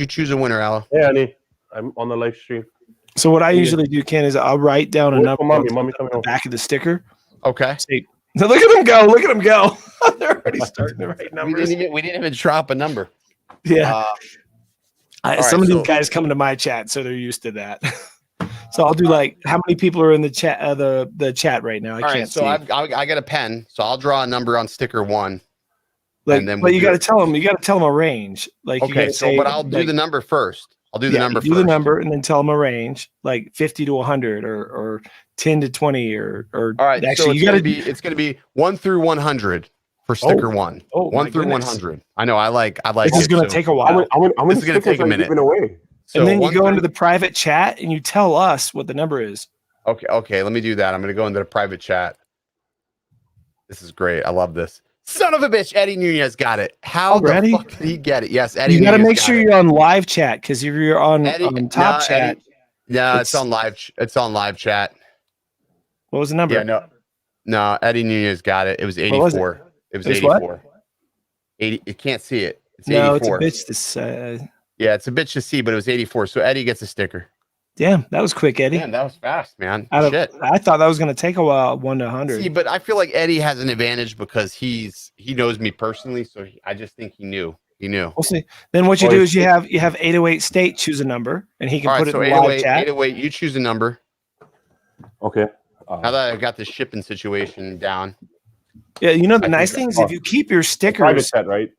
choose a winner, Al? Yeah, honey, I'm on the live stream. So what I usually do, Ken, is I'll write down a number mommy on the back of the sticker. Okay. Say, look at them go! Look at them go! They're already starting to write numbers. We didn't even drop a number. Yeah. Some of these guys come into my chat, so they're used to that. So I'll do like how many people are in the chat, the chat right now. I can't see. I got a pen, so I'll draw a number on sticker 1. And then you got to tell them. You got to tell them a range. Like okay, but I'll do the number first. I'll do the number first. Do the number and then tell them a range, like 50 to 100 or 10 to 20 or. All right, actually, so it's gonna be 1 through 100 for sticker 1. 1 through 100. I know. I like. This is gonna take a while. This is gonna take a minute. Away? So and then you go into the private chat and you tell us what the number is. Okay. Let me do that. I'm gonna go into the private chat. This is great. I love this. Son of a bitch, Eddie Nunez got it. How the fuck did he get it? Yes, Eddie. You got to make sure you're on live chat because if you're on top chat, it's on live. It's on live chat. What was the number? Yeah, no. Eddie Nunez got it. It was 84. It was 84. What? 80. You can't see it. It's 84. No, it's a bitch to say. Yeah, it's a bitch to see, but it was 84. So Eddie gets a sticker. Damn, that was quick, Eddie. Damn, that was fast, man. Shit. I thought that was going to take a while, 1 to 100. See, but I feel like Eddie has an advantage because he knows me personally, so I just think he knew. We'll see. Then what you do is you have 808 State choose a number, and he can put it in the live chat. 808, you choose a number. Okay. Now that I've got the shipping situation down. Yeah, the nice thing is if you keep your stickers. Private chat, right?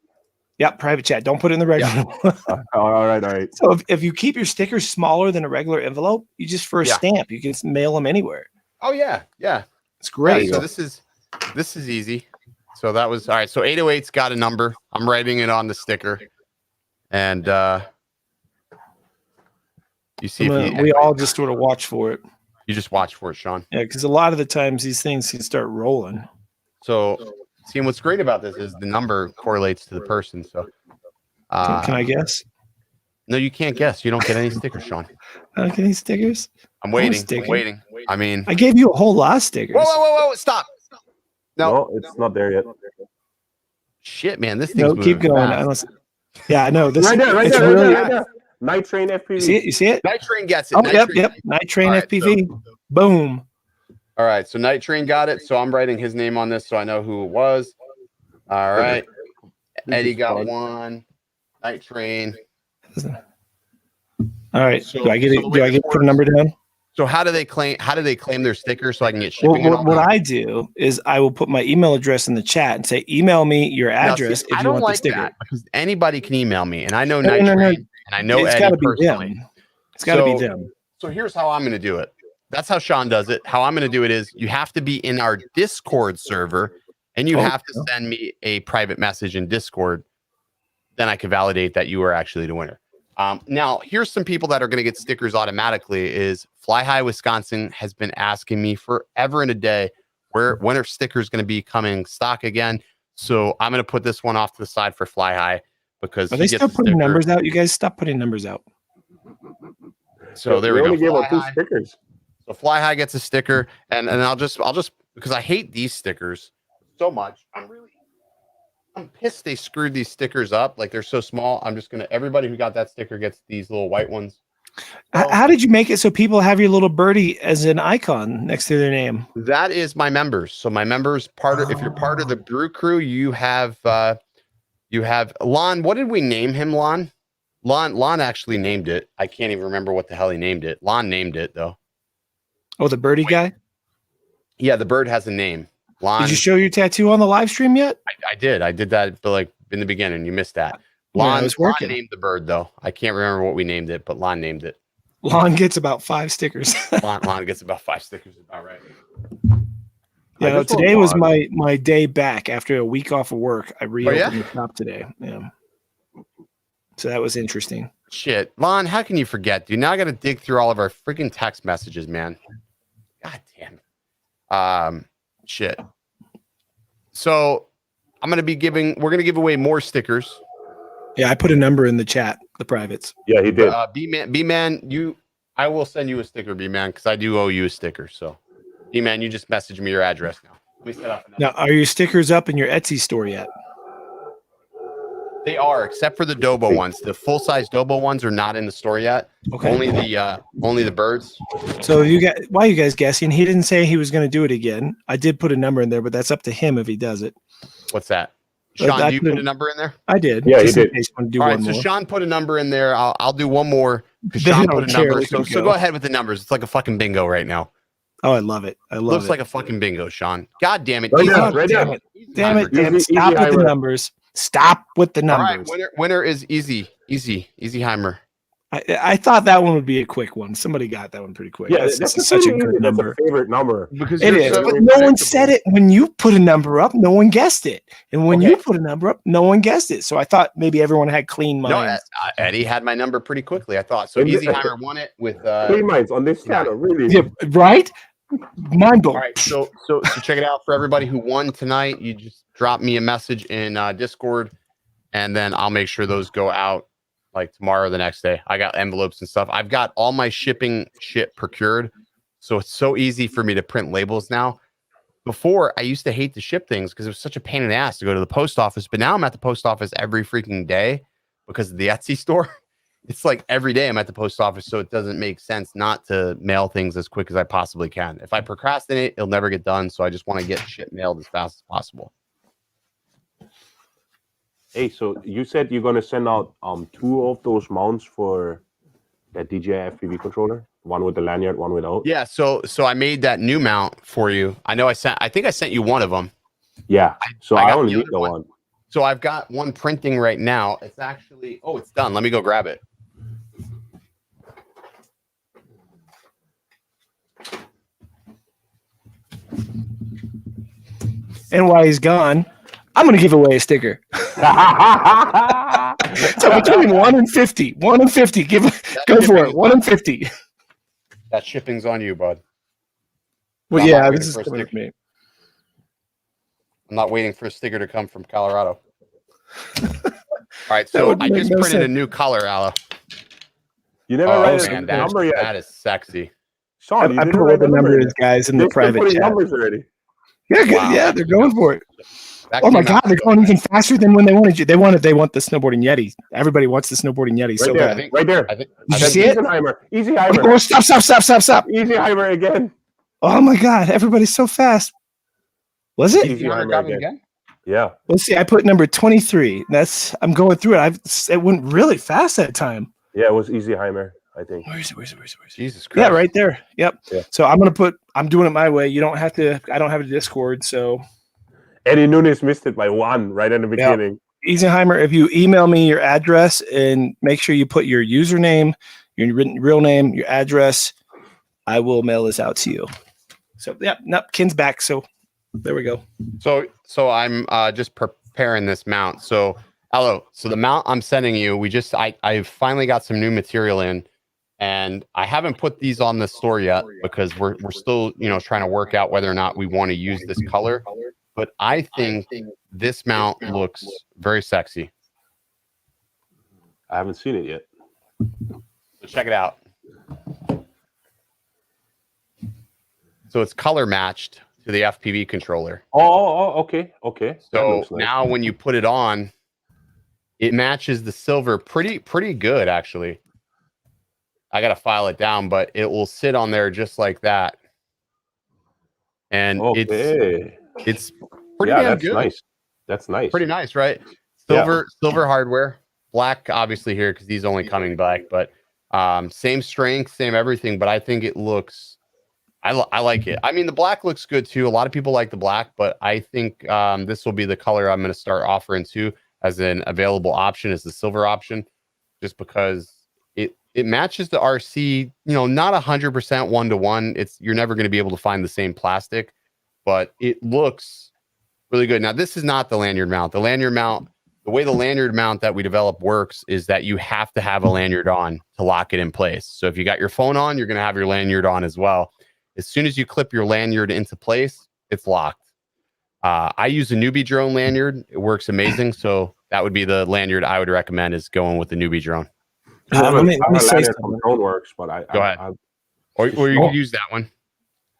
Yep, private chat. Don't put it in the regular one. All right. So if you keep your stickers smaller than a regular envelope, you just for a stamp, you can mail them anywhere. Oh yeah. It's great. Yeah, so this is easy. So that was all right. So 808's got a number. I'm writing it on the sticker, and you see we all just sort of watch for it. You just watch for it, Sean. Yeah, because a lot of the times these things can start rolling. So. See, what's great about this is the number correlates to the person. So, can I guess? No, you can't guess. You don't get any stickers, Sean. I don't get any stickers. I'm waiting. I mean, I gave you a whole lot of stickers. Whoa! Stop! No, it's not there yet. Shit, man, this thing's keep going. I know this. Right there. Night Train FPV. You see it? Night Train gets it. Oh, yep. Night Train FPV. So, boom. All right, so Night Train got it. So I'm writing his name on this so I know who it was. All right. Eddie got one. Night Train. All right. So do I get to put a number down? So how do they claim their sticker so I can get shipping? Well, what I do is I will put my email address in the chat and say, email me your address if you want the sticker. That because anybody can email me, and I know Night Train, and I know Eddie personally. It's got to be them. So here's how I'm going to do it. That's how Sean does it. How I'm going to do it is you have to be in our Discord server, and you have to send me a private message in Discord. Then I can validate that you are actually the winner. Now, here's some people that are going to get stickers automatically. Is Fly High Wisconsin has been asking me forever and a day when are stickers going to be coming stock again. So I'm going to put this one off to the side for Fly High because are they still putting numbers out? You guys stop putting numbers out. So there we go. Only gave out 2 stickers. So Fly High gets a sticker, and I'll just because I hate these stickers so much. I'm pissed they screwed these stickers up. Like they're so small. I'm just gonna everybody who got that sticker gets these little white ones. How did you make it so people have your little birdie as an icon next to their name? That is my members. So my members if you're part of the Brew Crew, you have Lon. What did we name him, Lon? Lon actually named it. I can't even remember what the hell he named it. Lon named it though. Oh, the birdie guy? Yeah, the bird has a name. Lon. Did you show your tattoo on the live stream yet? I did. I did that, but like in the beginning, you missed that. Lon was working. Lon named the bird though. I can't remember what we named it, but Lon named it. Lon gets about 5 stickers. Lon gets about 5 stickers. About right. Yeah, no, today was my day back after a week off of work. I reopened the shop today. Yeah. So that was interesting. Shit. Lon, how can you forget, dude? Now I got to dig through all of our freaking text messages, man. God damn it. Shit. So we're going to give away more stickers. Yeah, I put a number in the chat, the privates. Yeah, he did. B-Man, I will send you a sticker, B-Man, because I do owe you a sticker. So, B-Man, you just message me your address now. Let me set up. Now, are your stickers up in your Etsy store yet? They are, except for the Dobo ones. The full-size Dobo ones are not in the store yet. Okay. Only the birds. So why are you guys guessing? He didn't say he was going to do it again. I did put a number in there, but that's up to him if he does it. What's that? Sean, do you put a number in there? I did. Yeah, he did. All right, so Sean put a number in there. I'll do one more. Sean put a number. So go ahead with the numbers. It's like a fucking bingo right now. Oh, I love it. Looks like a fucking bingo, Sean. God damn it. Damn it. Stop with the numbers. Stop with the numbers. All right, winner is Easy Heimer. I thought that one would be a quick one. Somebody got that one pretty quick. Yeah, that's such a good number. That's a favorite number. Because it is, but no one said it. When you put a number up, no one guessed it. And when you put a number up, no one guessed it. So I thought maybe everyone had clean minds. No, Eddie had my number pretty quickly, I thought. So Easy Heimer won it with clean minds on this channel, really. Yeah, right? Mind blowing. All right, so check it out for everybody who won tonight. You just drop me a message in Discord, and then I'll make sure those go out like tomorrow or the next day. I got envelopes and stuff. I've got all my shipping shit procured, so it's so easy for me to print labels now. Before, I used to hate to ship things because it was such a pain in the ass to go to the post office, but now I'm at the post office every freaking day because of the Etsy store. It's like every day I'm at the post office, so it doesn't make sense not to mail things as quick as I possibly can. If I procrastinate, it'll never get done, so I just want to get shit mailed as fast as possible. Hey, so you said you're gonna send out 2 of those mounts for that DJI FPV controller, one with the lanyard, one without. Yeah, so I made that new mount for you. I think I sent you one of them. Yeah, so I only need the one. So I've got one printing right now. It's actually it's done. Let me go grab it. And while he's gone, I'm going to give away a sticker. So between 1 and 50, go for it. 1 and 50. That shipping's on you, bud. Well, yeah, this is coming with me. I'm not waiting for a sticker to come from Colorado. All right, so I just printed a new color, Aloe. You never write a number yet. That is sexy. Sean, I put what the number is, guys, in the private chat. Numbers already. Yeah, good. Wow, yeah, they're going for it. Oh my God, they're going even faster than when they wanted you. They want the snowboarding Yeti. Everybody wants the snowboarding Yeti. So bad. Right there. Did you see it? Easy Heimer. Oh, stop. Easy Heimer again. Oh my God, everybody's so fast. Was it? Easy Heimer again? Yeah. Let's see. I put number 23. I'm going through it. It went really fast that time. Yeah, it was Easy Heimer, I think. Where's it? Jesus Christ. Yeah, right there. Yep. Yeah. So I'm doing it my way. You don't have to. I don't have a Discord, so. Eddie Nunes missed it by 1 right in the beginning. Yep. Easy Heimer, if you email me your address and make sure you put your username, your real name, your address, I will mail this out to you. So Ken's back. So there we go. So I'm just preparing this mount. So so the mount I'm sending you, I finally got some new material in, and I haven't put these on the store yet because we're still trying to work out whether or not we want to use this color. But I think this mount looks very sexy. I haven't seen it yet. So check it out. So it's color matched to the FPV controller. Oh, okay. So now when you put it on, it matches the silver pretty good, actually. I got to file it down, but it will sit on there just like that. And it's pretty damn that's good. Nice. That's nice. Pretty nice, right? Silver hardware, black obviously here because he's only coming black, but same strength, same everything. But I think it looks, I like it. I mean, the black looks good too. A lot of people like the black, but I think this will be the color I'm going to start offering too as an available option, as the silver option, just because it matches the RC. You know, not 100% 1-to-1. You're never going to be able to find the same plastic, but it looks really good. Now, this is not the lanyard mount. The lanyard mount, the way the lanyard mount that we develop works is that you have to have a lanyard on to lock it in place. So if you got your phone on, you're going to have your lanyard on as well. As soon as you clip your lanyard into place, it's locked. I use a newbie drone lanyard. It works amazing. So that would be the lanyard I would recommend, is going with the newbie drone. Let me say something. Drone works, but go ahead. Or you could use that one.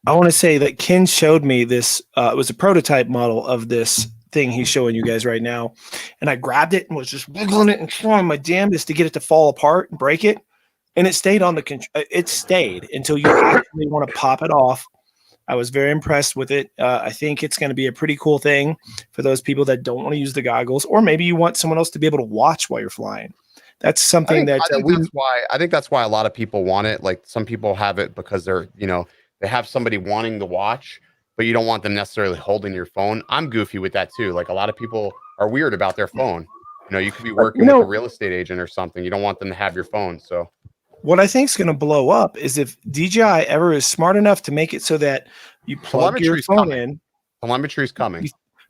I want to say that Ken showed me this. It was a prototype model of this thing he's showing you guys right now. And I grabbed it and was just wiggling it and trying my damnedest to get it to fall apart and break it. And it stayed on it stayed until you actually want to pop it off. I was very impressed with it. I think it's going to be a pretty cool thing for those people that don't want to use the goggles, or maybe you want someone else to be able to watch while you're flying. That's something I think that's why a lot of people want it. Like, some people have it because they're, they have somebody wanting to watch, but you don't want them necessarily holding your phone. I'm goofy with that too. Like, a lot of people are weird about their phone. You could be working with a real estate agent or something. You don't want them to have your phone. So what I think is going to blow up is if DJI ever is smart enough to make it so that you plug your phone in. Telemetry is coming.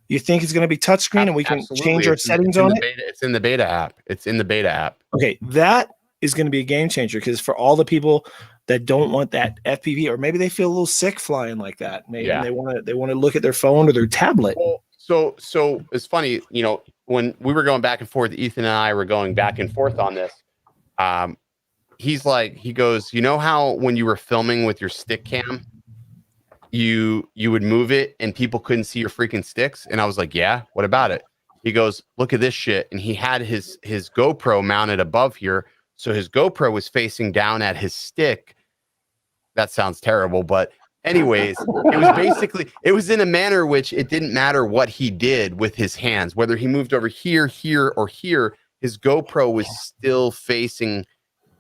You think it's going to be touchscreen and we can change our settings on it? It's in the beta app. Okay, that is going to be a game changer, because for all the people that don't want that FPV, or maybe they feel a little sick flying like that, maybe they want to look at their phone or their tablet. Well, so it's funny, when we were going back and forth, Ethan and I were going back and forth on this. He goes, how when you were filming with your stick cam, you would move it and people couldn't see your freaking sticks? And I was like, yeah, what about it? He goes, look at this shit. And he had his GoPro mounted above here. So his GoPro was facing down at his stick. That sounds terrible, but anyways, it was in a manner which it didn't matter what he did with his hands, whether he moved over here, or here, his GoPro was still facing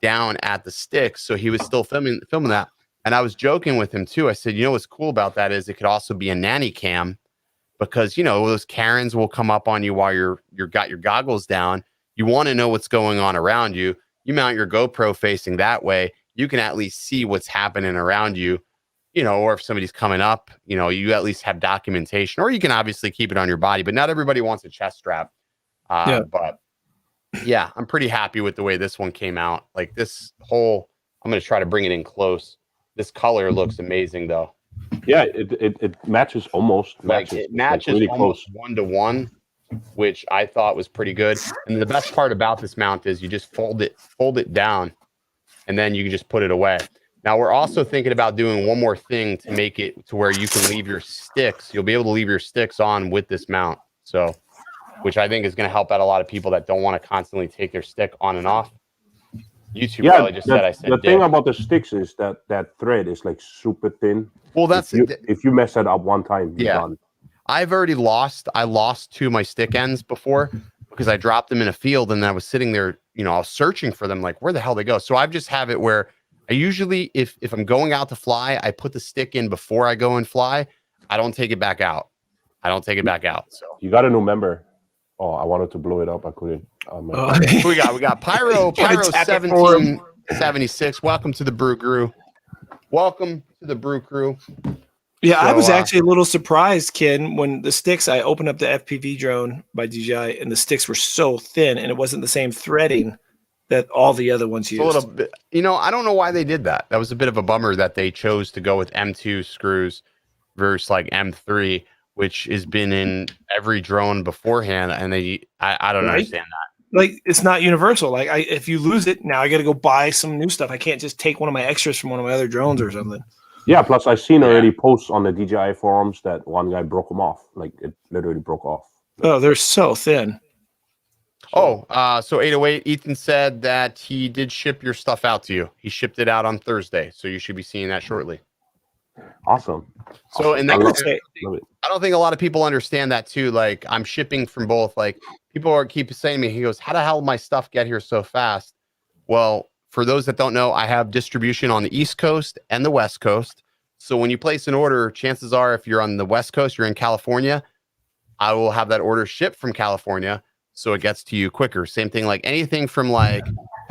down at the stick. So he was still filming that. And I was joking with him too. I said, what's cool about that is it could also be a nanny cam, because those Karens will come up on you while you're got your goggles down. You want to know what's going on around you. You mount your GoPro facing that way. You can at least see what's happening around you, or if somebody's coming up, you at least have documentation, or you can obviously keep it on your body, but not everybody wants a chest strap. But yeah, I'm pretty happy with the way this one came out. Like, this whole, I'm going to try to bring it in close. This color looks amazing though. Yeah, it matches almost. It matches really almost close. 1-to-1, which I thought was pretty good. And the best part about this mount is you just fold it down, and then you can just put it away. Now, we're also thinking about doing one more thing to make it to where you can leave your sticks. You'll be able to leave your sticks on with this mount. So, which I think is going to help out a lot of people that don't want to constantly take their stick on and off. YouTube probably just said I said the thing about the sticks is that thread is like super thin. Well, that's if you mess it up one time, you're done. I've already lost 2 of my stick ends before because I dropped them in a field, and then I was sitting there, I was searching for them, like, where the hell they go? So I just have it where I usually, if I'm going out to fly, I put the stick in before I go and fly. I don't take it back out. So you got a new member. Oh, I wanted to blow it up. I couldn't. We got Pyro 1776. Welcome to the Brew Crew. Yeah, I was actually a little surprised, Ken, when the sticks, I opened up the FPV drone by DJI, and the sticks were so thin, and it wasn't the same threading that all the other ones used. A little bit, I don't know why they did that. That was a bit of a bummer that they chose to go with M2 screws versus like M3, which has been in every drone beforehand, and I don't understand that. Like, it's not universal. Like, if you lose it, now I got to go buy some new stuff. I can't just take one of my extras from one of my other drones or something. Yeah, plus I've seen already posts on the DJI forums that one guy broke them off. Like, it literally broke off. Oh, they're so thin. So, So 808, Ethan said that he did ship your stuff out to you. He shipped it out on Thursday, so you should be seeing that shortly. awesome. So, and I that, love it. I don't think a lot of people understand that too. Like, I'm shipping from both. Like, people keep saying to me, he goes, "How the hell did my stuff get here so fast?" Well, for those that don't know, I have distribution on the East Coast and the West Coast. So when you place an order, chances are, if you're on the West Coast, you're in California, I will have that order shipped from California, so it gets to you quicker. Same thing, like anything from like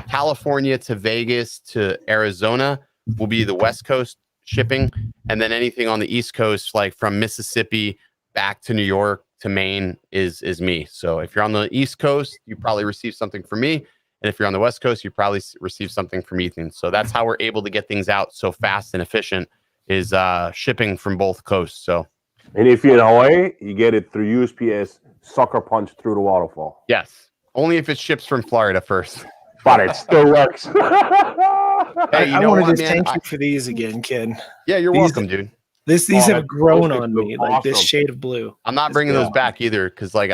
California to Vegas to Arizona will be the West Coast shipping, and then anything on the East Coast, like from Mississippi back to New York to Maine, is me. So if you're on the East Coast, you probably receive something from me, and if you're on the West Coast, you probably receive something from Ethan. So that's how we're able to get things out so fast and efficient, is shipping from both coasts. So, and if you're in Hawaii, you get it through USPS, sucker punch through the waterfall. yes, only if it ships from Florida first. But it still works. Hey, I wanted to thank you for these again, Ken. Yeah, you're welcome, dude. These have grown on me, like this shade of blue. I'm not bringing those back either, because like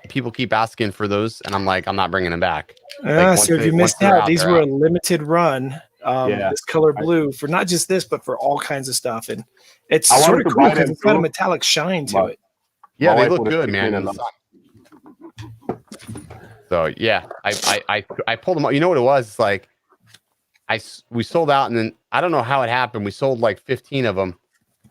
people keep asking for those, and I'm like, I'm not bringing them back. So if you missed out, these were a limited run. This color blue for not just this, but for all kinds of stuff, and it's sort of cool because it's got a metallic shine to it. Yeah, they look good, man. So yeah, I pulled them out. You know what it was? It's like we sold out, and then I don't know how it happened. We sold like 15 of them,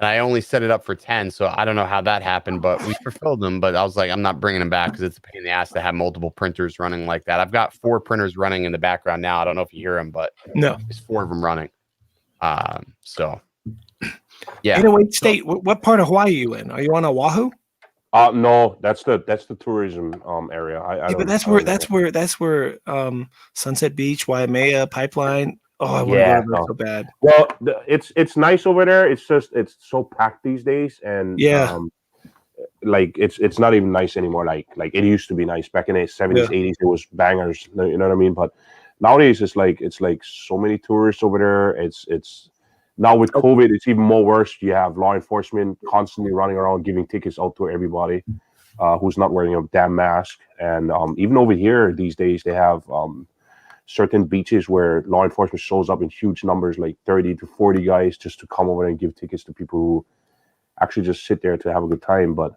and I only set it up for 10. So I don't know how that happened, but we fulfilled them. But I was like, I'm not bringing them back because it's a pain in the ass to have multiple printers running like that. I've got 4 printers running in the background now. I don't know if you hear them, but no, there's 4 of them running. So yeah. 808 State. What part of Hawaii are you in? Are you on Oahu? No, that's the tourism area. But that's where Sunset Beach, Waimea, Pipeline. Oh, I want to go there so bad. Well, it's nice over there. It's just it's so packed these days, and like it's not even nice anymore. Like it used to be nice back in the 70s, 80s. It was bangers. You know what I mean? But nowadays it's like so many tourists over there. It's now with COVID, it's even more worse. You have law enforcement constantly running around giving tickets out to everybody who's not wearing a damn mask. And even over here these days, they have certain beaches where law enforcement shows up in huge numbers, like 30 to 40 guys, just to come over and give tickets to people who actually just sit there to have a good time. But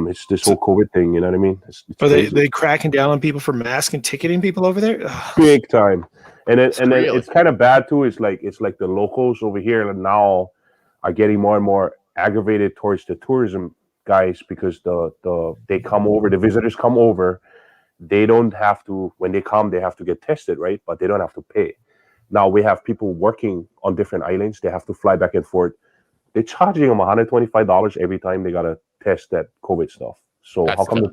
it's this whole COVID thing, you know what I mean? Are they cracking down on people for masks and ticketing people over there? Big time. And it's kind of bad too. It's like the locals over here now are getting more and more aggravated towards the tourism guys because they come over, the visitors come over. They don't have to, when they come, they have to get tested, right? But they don't have to pay. Now we have people working on different islands. They have to fly back and forth. They're charging them $125 every time they got to test that COVID stuff. So how come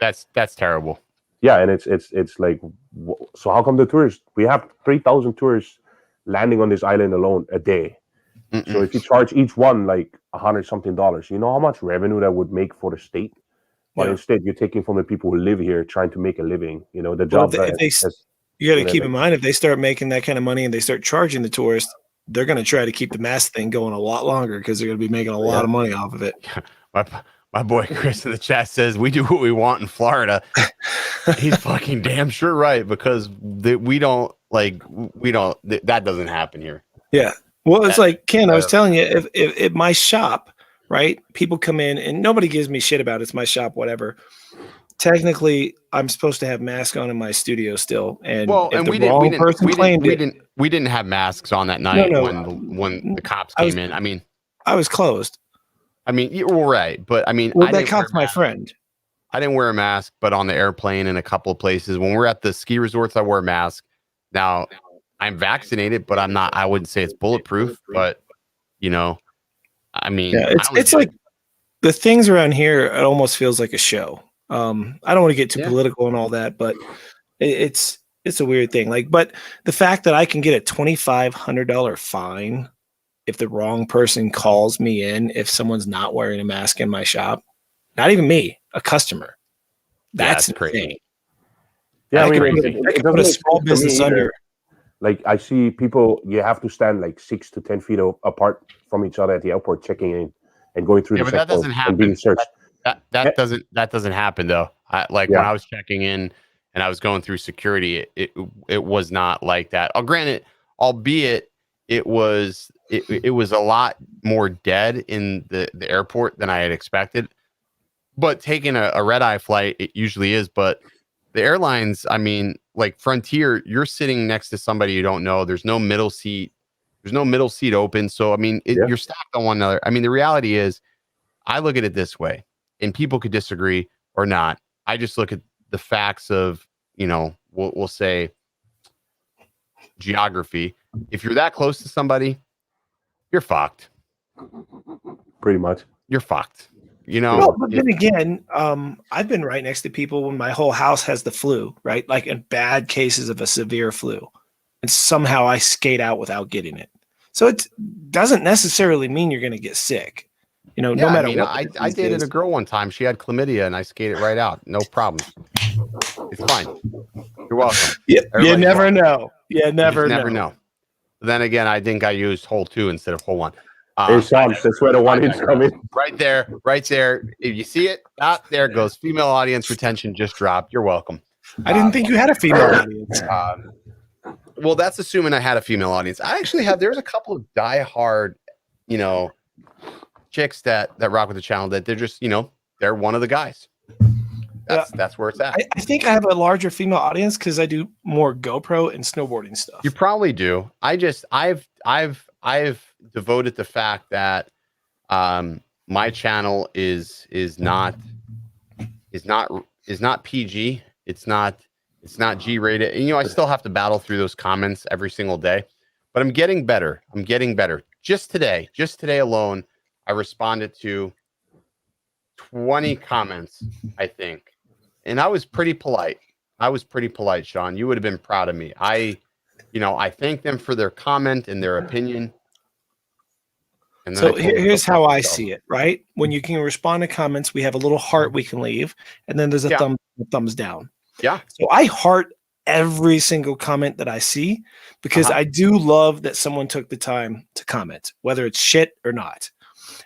that's terrible? Yeah, and it's like, so how come the tourists? We have 3,000 tourists landing on this island alone a day. So if you charge each one like $100-something, you know how much revenue that would make for the state? But instead, you're taking from the people who live here, trying to make a living. You know, the job. You got to keep in mind, if they start making that kind of money and they start charging the tourists, they're going to try to keep the mask thing going a lot longer because they're going to be making a lot of money off of it. My boy Chris in the chat says we do what we want in Florida. He's fucking damn sure right, because that doesn't happen here. Yeah. Well, it's like, Ken, I was telling you, if my shop, right, people come in and nobody gives me shit about it. It's my shop, whatever. Technically, I'm supposed to have masks on in my studio still. And we didn't have masks on that night when the cops came in. I mean, I was closed. I mean, you were right, but I mean, that cop's my friend. I didn't wear a mask, but on the airplane in a couple of places, when we're at the ski resorts, I wear a mask. Now, I'm vaccinated, but I'm not. I wouldn't say it's bulletproof, but you know, I mean, it's like the things around here. It almost feels like a show. I don't want to get too political and all that, but it's a weird thing. Like, but the fact that I can get a $2,500 fine if the wrong person calls me in, if someone's not wearing a mask in my shop, not even me, a customer. That's crazy. Yeah, I mean, I can put a small business under. Like, I see people, you have to stand like 6 to 10 feet apart from each other at the airport, checking in and going through the checkpoint and being searched. That doesn't happen though. When I was checking in, and I was going through security, it was not like that. Granted, albeit it was a lot more dead in the airport than I had expected. But taking a red-eye flight, it usually is. But the airlines, I mean, like Frontier, you're sitting next to somebody you don't know. There's no middle seat. There's no middle seat open. So, I mean, you're stacked on one another. I mean, the reality is, I look at it this way, and people could disagree or not. I just look at the facts of, we'll say geography. If you're that close to somebody, you're fucked. Pretty much. You're fucked. But then again, I've been right next to people when my whole house has the flu, right? Like in bad cases of a severe flu. And somehow I skate out without getting it. So it doesn't necessarily mean you're going to get sick. No matter what. I dated a girl one time. She had chlamydia and I skated right out. No problem. It's fine. You're welcome. You never know. You never know. Then again, I think I used hole 2 instead of hole 1. That's where the 1 inch coming. Right there. If you see it, there it goes. Female audience retention just dropped. You're welcome. I didn't think you had a female audience. Well, that's assuming I had a female audience. I actually have. There's a couple of diehard, chicks that rock with the channel that they're just, they're one of the guys. That's where it's at. I think I have a larger female audience because I do more GoPro and snowboarding stuff. You probably do. I've devoted the fact that my channel is not PG. It's not G rated. I still have to battle through those comments every single day, but I'm getting better. Just today alone, I responded to 20 comments, I think. And I was pretty polite. Sean. You would have been proud of me. I thank them for their comment and their opinion. And then here's how I see it, right? When you can respond to comments, we have a little heart we can leave, and then there's a thumbs down. Yeah. So I heart every single comment that I see because I do love that someone took the time to comment, whether it's shit or not.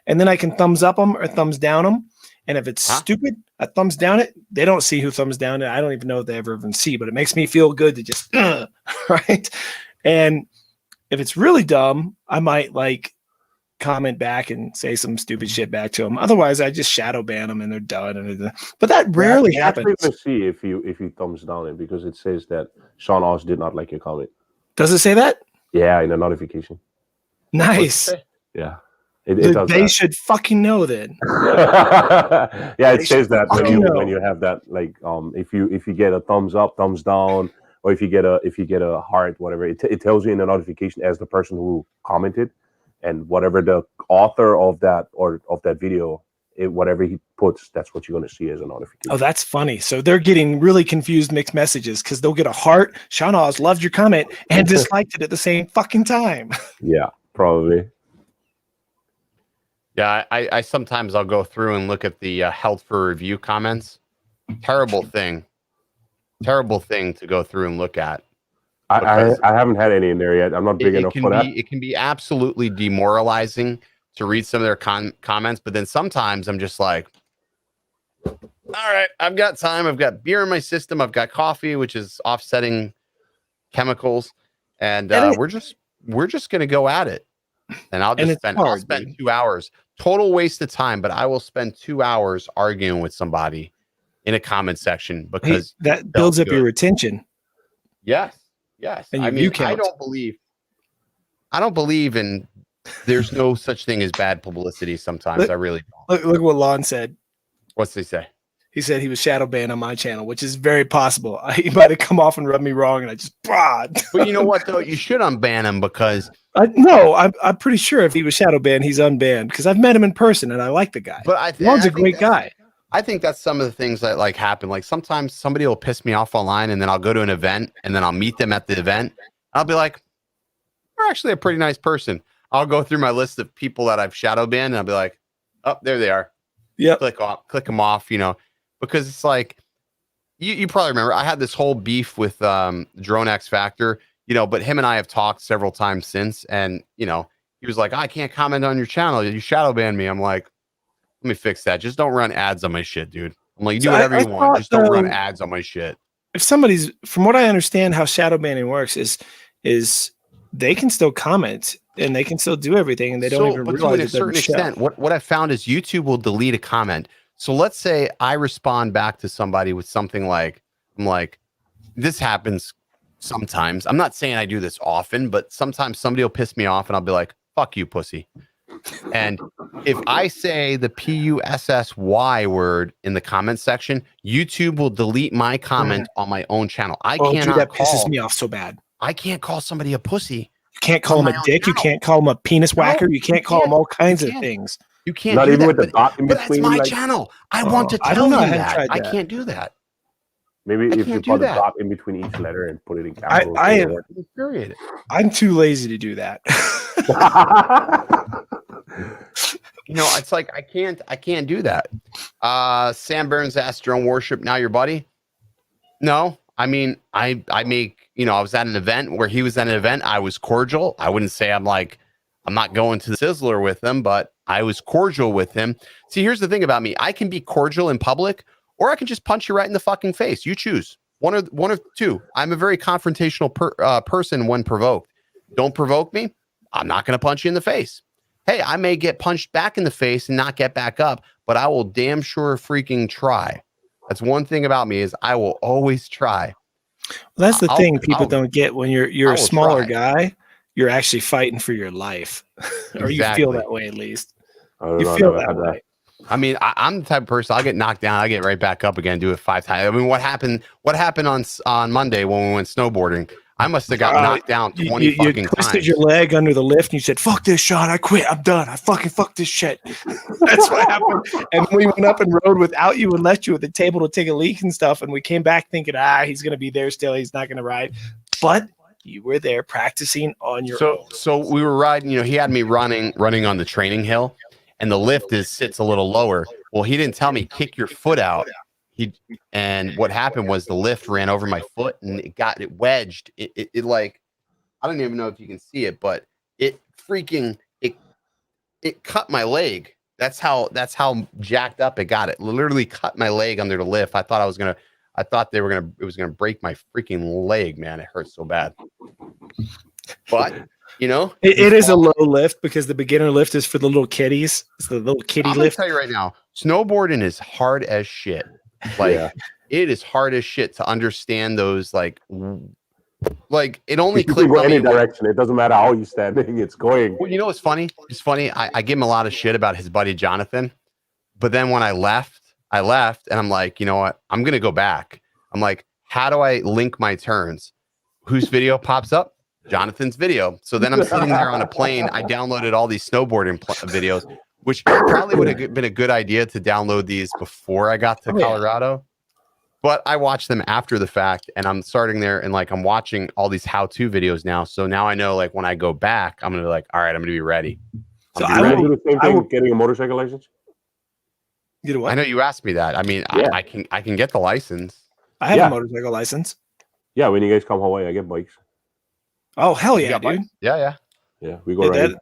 And then I can thumbs up them or thumbs down them. And if it's stupid, I thumbs down it. They don't see who thumbs down it. I don't even know if they ever even see, but it makes me feel good to just, right? And if it's really dumb, I might comment back and say some stupid shit back to them. Otherwise, I just shadow ban them and they're done. But that rarely happens. You have to see if you thumbs down it because it says that Sean Oz did not like your comment. Does it say that? Yeah, in the notification. Nice. Yeah. It does they that. should fucking know then. Yeah, it says that when you have that, if you get a thumbs up, thumbs down, or if you get a heart, whatever, it tells you in the notification as the person who commented, and whatever the author of that video, whatever he puts, that's what you're going to see as a notification. Oh, that's funny. So they're getting really confused mixed messages because they'll get a heart. Sean Oz loved your comment and disliked it at the same fucking time. Yeah, probably. Yeah, I sometimes I'll go through and look at the held for review comments. Terrible thing to go through and look at. I haven't had any in there yet. I'm not big enough for that. It can be absolutely demoralizing to read some of their comments, but then sometimes I'm just like, all right, I've got time. I've got beer in my system. I've got coffee, which is offsetting chemicals, and we're just gonna go at it. And I'll spend 2 hours. Total waste of time, but I will spend 2 hours arguing with somebody in a comment section because that builds up your retention. Yes. And I don't believe in there's no such thing as bad publicity sometimes. I really don't. Look what Lon said. What's he say? He said he was shadow banned on my channel, which is very possible. He might have come off and rubbed me wrong, and I just But you know what, though? You should unban him because I'm pretty sure if he was shadow banned, he's unbanned because I've met him in person and I like the guy. But Lon's a great guy. I think that's some of the things that happen. Like sometimes somebody will piss me off online, and then I'll go to an event, and then I'll meet them at the event. I'll be like, "They're actually a pretty nice person." I'll go through my list of people that I've shadow banned, and I'll be like, "Oh, there they are." Yeah, click them off. Because it's like you probably remember I had this whole beef with Drone X Factor, but him and I have talked several times since, and he was like, I can't comment on your channel. You shadow banned me. I'm like, let me fix that. Just don't run ads on my shit, dude. I'm like, you do whatever you want. Just don't run ads on my shit. if somebody's, from what I understand, how shadow banning works is they can still comment and they can still do everything, and they don't even realize to a certain extent. What I found is YouTube will delete a comment. So let's say I respond back to somebody with something like, I'm like, this happens sometimes. I'm not saying I do this often, but sometimes somebody will piss me off and I'll be like, fuck you, pussy. And if I say the PUSSY word in the comment section, YouTube will delete my comment on my own channel. I cannot that pisses me off so bad. I can't call somebody a pussy. You can't call him a dick. You can't call him a penis whacker. You can't call him all kinds of things. You can't not do even that, with the dot in between. But that's my channel. I want to tell you that. I can't do that. Maybe if you put a dot in between each letter and put it in capitals. I am infuriated. I'm too lazy to do that. You know, it's like I can't do that. Sam Burns asked Drone Worship, now your buddy? No, I mean, I make, you know, I was at an event where he was at an event. I was cordial. I wouldn't say I'm not going to the Sizzler with him, but I was cordial with him. See, here's the thing about me. I can be cordial in public, or I can just punch you right in the fucking face. You choose one or two. I'm a very confrontational person when provoked. Don't provoke me. I'm not going to punch you in the face. Hey, I may get punched back in the face and not get back up, but I will damn sure freaking try. That's one thing about me is I will always try. Well, that's the thing people don't get when you're a smaller guy. You're actually fighting for your life, or you feel that way at least. You feel that way. I mean, I'm the type of person. I'll get knocked down. I get right back up again. Do it 5 times. I mean, what happened on Monday when we went snowboarding? I must have got knocked down 20 fucking times. You twisted your leg under the lift and you said, fuck this shot. I quit. I'm done. I fuck this shit. That's what happened. And we went up and rode without you and left you at the table to take a leak and stuff. And we came back thinking, he's going to be there still. He's not going to ride. But you were there practicing on your own. So we were riding, you know, he had me running on the training hill, and the lift sits a little lower. Well, he didn't tell me, kick your foot out. And what happened was the lift ran over my foot and it wedged. It like, I don't even know if you can see it, but it cut my leg. That's how jacked up it got. It literally cut my leg under the lift. I thought it was gonna break my freaking leg, man. It hurts so bad. But you know, it is a low lift because the beginner lift is for the little kiddies. It's the little kiddie lift. I'll tell you right now, snowboarding is hard as shit. Like it is hard as shit to understand those like it only clicked go any direction. It doesn't matter how you're standing, it's going. Well, you know what's funny? It's funny. I give him a lot of shit about his buddy Jonathan, but then when I left and I'm like, you know what? I'm gonna go back. I'm like, how do I link my turns? Whose video pops up? Jonathan's video. So then I'm sitting there on a plane. I downloaded all these snowboarding videos, which probably would have been a good idea to download these before I got to Colorado. But I watched them after the fact, and I'm starting there and like I'm watching all these how-to videos now. So now I know like when I go back, I'm gonna be like, all right, I'm gonna be ready. So I will do the same thing with getting a motorcycle license. You know what? I know you asked me that. I mean, I can get the license. I have a motorcycle license. Yeah, when you guys come Hawaii, I get bikes. Oh hell yeah, dude! Bikes? Yeah. Yeah, we go right.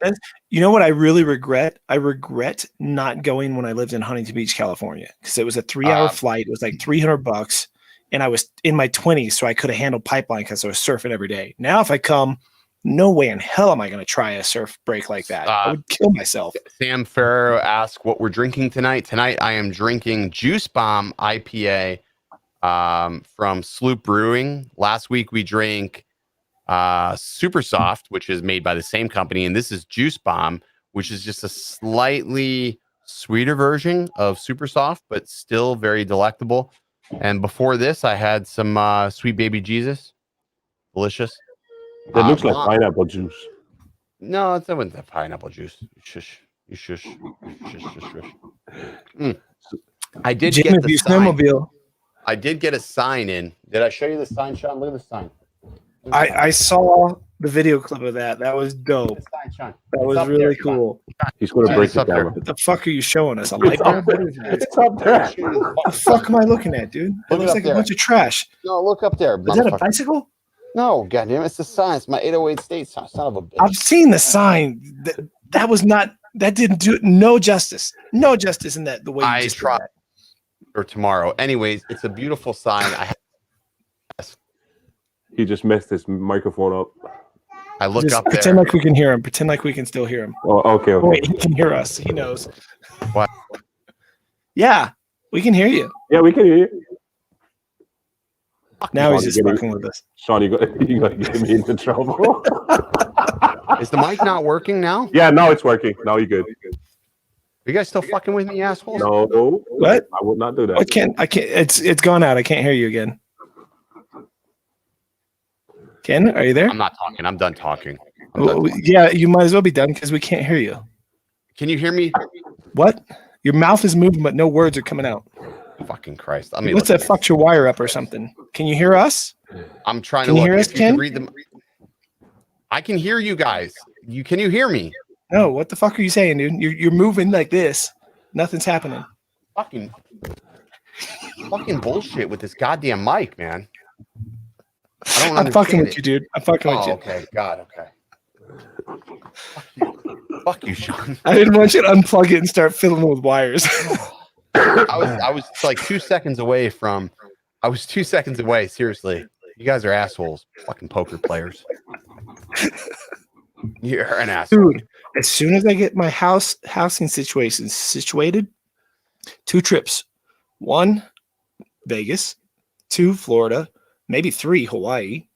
You know what I really regret? I regret not going when I lived in Huntington Beach, California, because it was a 3-hour flight. It was like $300, and I was in my 20s, so I could have handled pipeline because I was surfing every day. Now, if I come, no way in hell am I going to try a surf break like that. I would kill myself. Sam Ferrero asked what we're drinking tonight. Tonight, I am drinking Juice Bomb IPA from Sloop Brewing. Last week, we drank Super Soft, which is made by the same company, and this is Juice Bomb, which is just a slightly sweeter version of Super Soft, but still very delectable. And before this, I had some Sweet Baby Jesus, delicious. It looks like pineapple juice. No, it wasn't that pineapple juice. Shush. I did get the sign. I did get a sign in. Did I show you the sign, Sean? Look at the sign. I saw the video clip of that. That was dope. That was really cool. He's going to break the camera. What the fuck are you showing us? A light bulb? It's up there. What the fuck am I looking at, dude? It looks like a bunch of trash. No, look up there. Is that a bicycle? No, goddamn, it's the sign. It's my 808 state sign. Son of a bitch. I've seen the sign. That was not. That didn't do it. No justice. No justice in that. The way you just tried. Or tomorrow. Anyways, it's a beautiful sign. He just messed his microphone up. I look just up pretend there. like we can hear him. Pretend like we can still hear him. Oh, okay. Wait, he can hear us. He knows. What? Yeah, we can hear you. Yeah, we can hear you. Now he's just fucking with us. Sean, you got to get me into trouble. Is the mic not working now? Yeah, now it's working. Now you're good. Are you guys still fucking with me, assholes? No. What? I would not do that. I can't. It's gone out. I can't hear you again. Ken, are you there? I'm not talking. I'm done talking. Yeah, you might as well be done because we can't hear you. Can you hear me? What? Your mouth is moving, but no words are coming out. Fucking Christ. I mean, what's that? Fucked your wire up or something? Can you hear us? I'm trying to look. Hear us, Ken? I can hear you guys. Can you hear me? No, what the fuck are you saying, dude? You're moving like this. Nothing's happening. Fucking bullshit with this goddamn mic, man. I'm fucking with you, dude. I'm fucking with you. Okay, God, okay. Fuck you, Sean. I didn't want you to unplug it and start filling with wires. I was like 2 seconds away from. I was 2 seconds away. Seriously, you guys are assholes. Fucking poker players. You're an asshole, dude. As soon as I get my housing situation situated, 2 trips. 1, Vegas. 2, Florida. Maybe 3, Hawaii.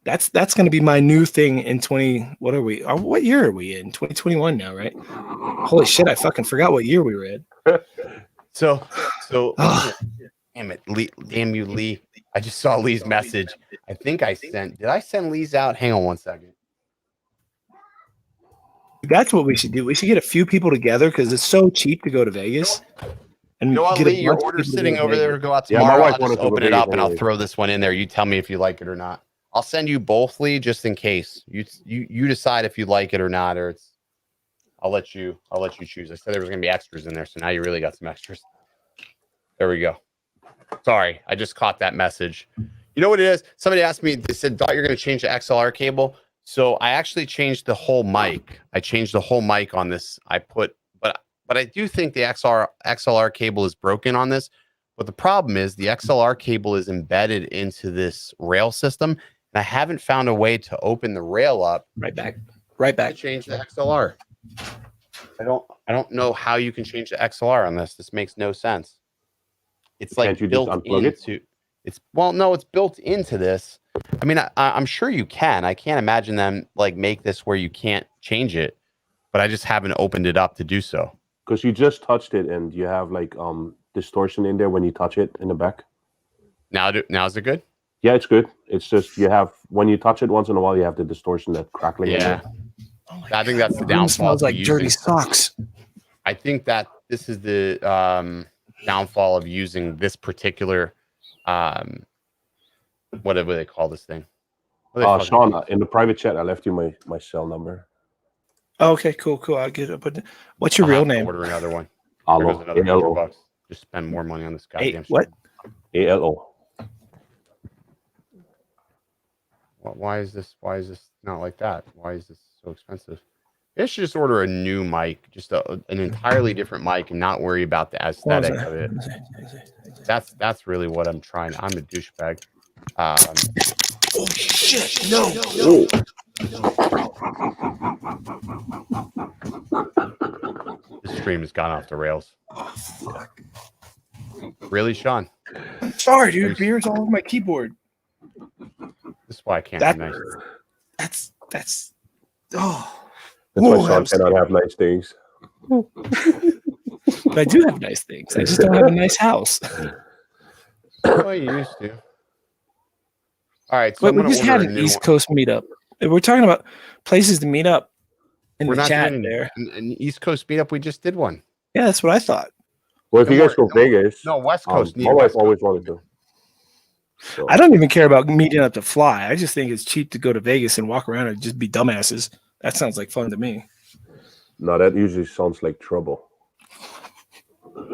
That's going to be my new thing in 20. What are we? What year are we in? 2021 now, right? Holy shit! I fucking forgot what year we were in. So damn it, Lee, damn you, Lee. I just saw Lee's message. I think I sent. Did I send Lee's out? Hang on 1 second. That's what we should do. We should get a few people together because it's so cheap to go to Vegas. And you know what, Lee? Your order's sitting over there to go out tomorrow. Yeah, I'll just open it up and I'll throw this one in there. You tell me if you like it or not. I'll send you both, Lee, just in case. You decide if you like it or not, or it's. I'll let you choose. I said there was gonna be extras in there, so now you really got some extras. There we go. Sorry, I just caught that message. You know what it is? Somebody asked me. They said, "Dot, you're gonna change the XLR cable." So I actually changed the whole mic. I changed the whole mic on this. But I do think the XLR cable is broken on this. But the problem is the XLR cable is embedded into this rail system. And I haven't found a way to open the rail up. Right back. To change the XLR. I don't know how you can change the XLR on this. This makes no sense. It's like built into it's built into this. I mean, I'm sure you can. I can't imagine them like make this where you can't change it, but I just haven't opened it up to do so. Because you just touched it and you have like distortion in there when you touch it in the back. Now is it good? Yeah, it's good. It's just you have when you touch it once in a while, you have the distortion, that crackling. Yeah, oh I think that's the downfall. It smells like dirty socks. I think that this is the downfall of using this particular whatever they call this thing. Sean, in the private chat, I left you my cell number. Oh, okay, cool. I'll get it. But what's your real name? Order another one. ALO. Just spend more money on this goddamn shit. What? ALO. Why is this not like that? Why is this so expensive? You should just order a new mic, just an entirely different mic, and not worry about the aesthetic of it. That's really what I'm trying. I'm a douchebag. Oh shit! No. This stream has gone off the rails. Oh fuck! Really, Sean? I'm sorry, dude. Beer's all over my keyboard. This is why I can't be nice. That's. That's why Sean cannot have nice things. But I do have nice things. I just don't have a nice house. Well, you used to. All right, so we just had an East Coast meetup. We're talking about places to meet up. We're not chat there. An East Coast meetup. We just did one. Yeah, that's what I thought. Well, if you guys go Vegas, West Coast. My wife always wanted to. So. I don't even care about meeting up to fly. I just think it's cheap to go to Vegas and walk around and just be dumbasses. That sounds like fun to me. No, that usually sounds like trouble. All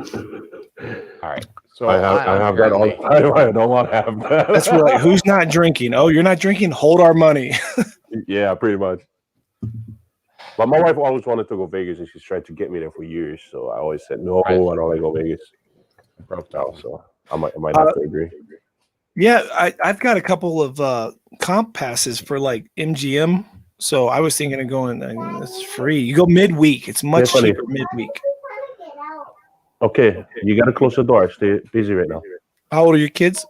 right. So I have that all the time. I don't want to have that. That's right. Who's not drinking? Oh, you're not drinking? Hold our money. Yeah, pretty much. But my wife always wanted to go Vegas, and she's tried to get me there for years. So I always said, no, I don't want to go Vegas. Broke down. So I might have to agree. Yeah, I've got a couple of comp passes for like MGM. So I was thinking of going. It's free. You go midweek. It's much cheaper midweek. Okay, you gotta close the door. Stay busy right now. How old are your kids?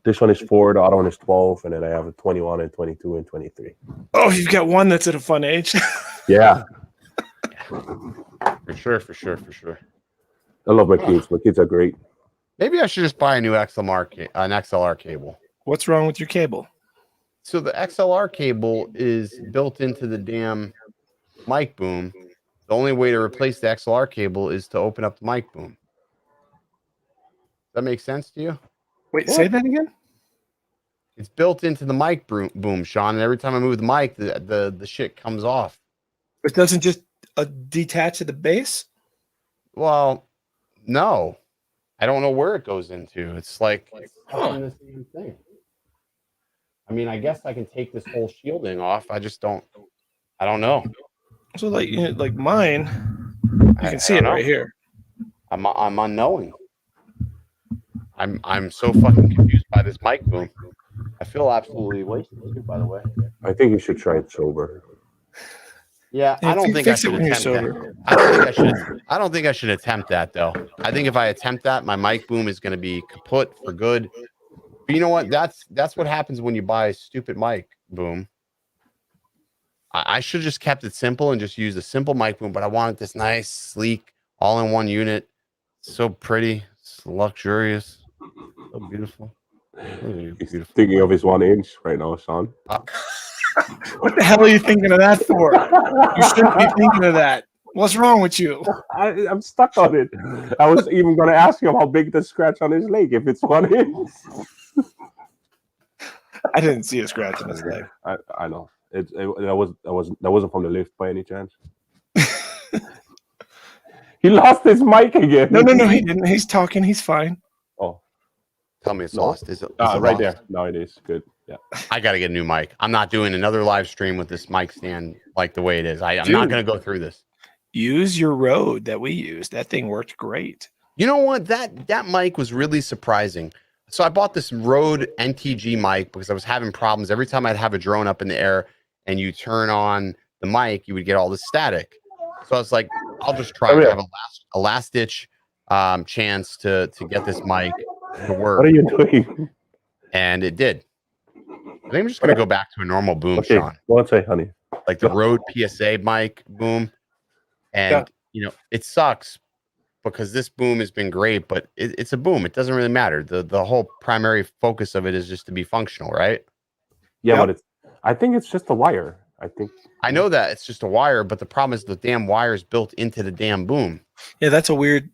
This one is 4, the other one is 12, and then I have a 21 and 22 and 23. Oh, you've got one that's at a fun age. Yeah. For sure. I love my kids. My kids are great. Maybe I should just buy a new XLR cable. What's wrong with your cable? So the XLR cable is built into the damn mic boom. The only way to replace the XLR cable is to open up the mic boom. Does that make sense to you? Wait, say that again? It's built into the mic boom, Sean, and every time I move the mic, the shit comes off. It doesn't just detach at the base? Well, no. I don't know where it goes into. It's like the same thing. I mean, I guess I can take this whole shielding off. I don't know. So like mine, you can see it right here. I'm unknowing. I'm so fucking confused by this mic boom. I feel absolutely wasted too, by the way. I think you should try it sober. Yeah, I don't think I should attempt that. I don't think I should attempt that though. I think if I attempt that, my mic boom is going to be kaput for good. But you know what? That's what happens when you buy a stupid mic boom. I should have just kept it simple and just used a simple mic boom, but I wanted this nice, sleek, all-in-one unit. So pretty, it's luxurious, so beautiful. He's thinking of his 1-inch right now, Sean. What the hell are you thinking of that for? You shouldn't be thinking of that. What's wrong with you? I'm stuck on it. I was even going to ask him how big the scratch on his leg, if it's 1 inch. I didn't see a scratch on his leg. I know. That wasn't from the lift by any chance. He lost his mic again. No, he didn't. He's talking. He's fine. Oh, tell me it's lost. Is it right lost? there? No, it is good. Yeah, I got to get a new mic. I'm not doing another live stream with this mic stand like the way it is. I'm not going to go through this. Use your Rode that we used. That thing worked great. You know what? That mic was really surprising. So I bought this Rode NTG mic because I was having problems every time I'd have a drone up in the air and you turn on the mic, you would get all this static. So I was like, I'll just try to have a last ditch chance to get this mic to work. What are you doing? And it did. I think I'm just gonna go back to a normal boom, okay. Sean. What's it, honey? Like the Rode PSA mic boom. And you know, it sucks because this boom has been great, but it's a boom. It doesn't really matter. The whole primary focus of it is just to be functional, right? Yeah, but I think it's just a wire. I know that it's just a wire, but the problem is the damn wire is built into the damn boom. Yeah, that's a weird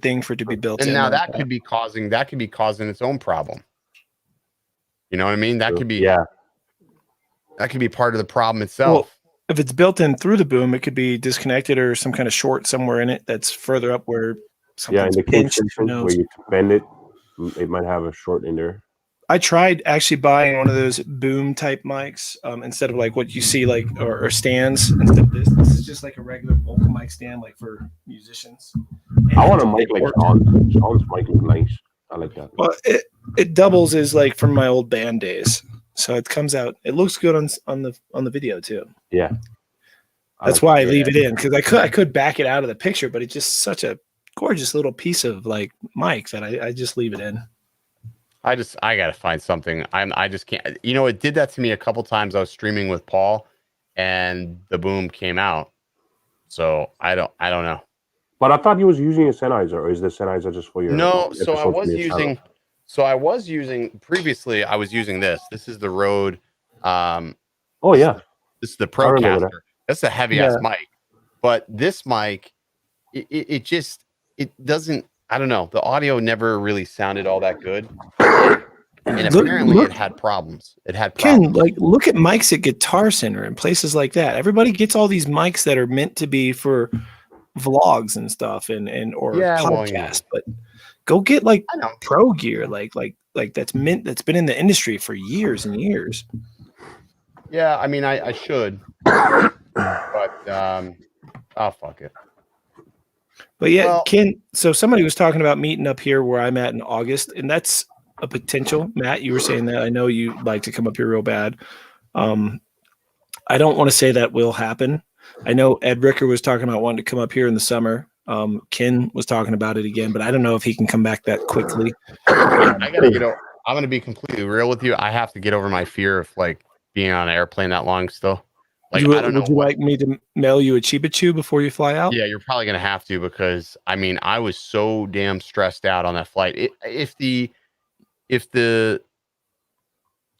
thing for it to be built in. And now that could be causing its own problem. You know what I mean? That could be that could be part of the problem itself. Well, if it's built in through the boom, it could be disconnected or some kind of short somewhere in it that's further up where something's in the pinched. where you bend it, it might have a short in there. I tried actually buying one of those boom type mics instead of like what you see like or stands. Instead of this is just like a regular vocal mic stand like for musicians. And I want a mic like Sean's. Sean's mic is nice. I like that. Well, it doubles as like from my old band days, so it comes out. It looks good on the video too. Yeah, that's why I leave it in because I could back it out of the picture, but it's just such a gorgeous little piece of like mic that I just leave it in. I gotta find something. I just can't. You know, it did that to me a couple times. I was streaming with Paul, and the boom came out. So I don't know. But I thought he was using a Sennheiser, or is the Sennheiser just for your? No. So I was using. So I was using previously. I was using this. This is the Rode. Oh yeah. This is the Procaster. That's a heavy ass mic. But this mic, it doesn't. I don't know. The audio never really sounded all that good. And apparently it had problems. Ken, like look at mics at Guitar Center and places like that. Everybody gets all these mics that are meant to be for vlogs and stuff and podcasts, but go get like pro gear, like that's been in the industry for years and years. Yeah, I mean I should. But I'll fuck it. But yeah, Ken, so somebody was talking about meeting up here where I'm at in August, and that's a potential. Matt, you were saying that. I know you like to come up here real bad. I don't want to say that will happen. I know Ed Ricker was talking about wanting to come up here in the summer. Ken was talking about it again, but I don't know if he can come back that quickly. I gotta get over. I'm gonna be completely real with you. I have to get over my fear of like being on an airplane that long still. Like, I don't know. Would you like me to mail you a Chiba Chew before you fly out? Yeah, you're probably gonna have to, because I mean, I was so damn stressed out on that flight. If the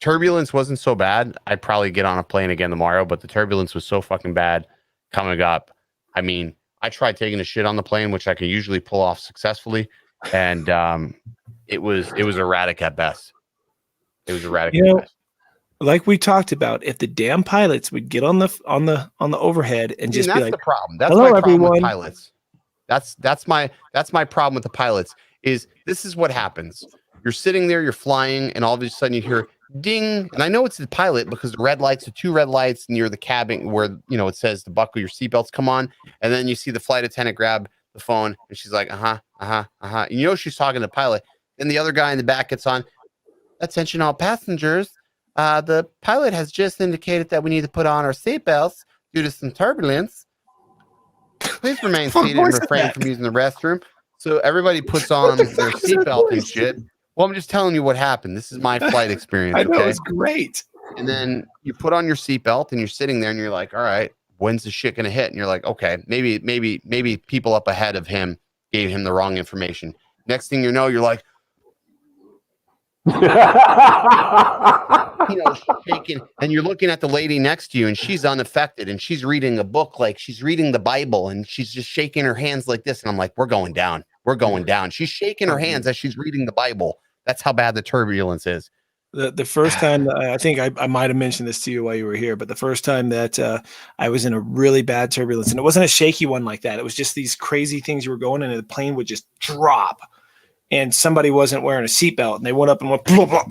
turbulence wasn't so bad, I'd probably get on a plane again tomorrow. But the turbulence was so fucking bad coming up. I mean, I tried taking a shit on the plane, which I can usually pull off successfully, and it was erratic at best. It was erratic at best. Like we talked about, if the damn pilots would get on the overhead and just be like, the problem. That's hello, my problem everyone. with pilots. That's my problem with the pilots. This is what happens. You're sitting there, you're flying, and all of a sudden you hear ding. And I know it's the pilot because the red lights, the two red lights near the cabin where it says to buckle your seatbelts come on, and then you see the flight attendant grab the phone and she's like, she's talking to the pilot. Then the other guy in the back gets on. Attention all passengers. The pilot has just indicated that we need to put on our seatbelts due to some turbulence. Please remain seated and refrain from using the restroom. So everybody puts on their seatbelt and shit. Well, I'm just telling you what happened. This is my flight experience. I know, okay? It's great. And then you put on your seatbelt and you're sitting there and you're like, all right, when's the shit gonna hit? And you're like, okay, maybe people up ahead of him gave him the wrong information. Next thing you know, you're like, shaking, and you're looking at the lady next to you, and she's unaffected, and she's reading a book like she's reading the Bible, and she's just shaking her hands like this. And I'm like, we're going down. We're going down. She's shaking her hands as she's reading the Bible. That's how bad the turbulence is. The first time, I think I might have mentioned this to you while you were here, but the first time that I was in a really bad turbulence, and it wasn't a shaky one like that. It was just these crazy things you were going, and the plane would just drop. And somebody wasn't wearing a seatbelt, and they went up and went, blah, blah,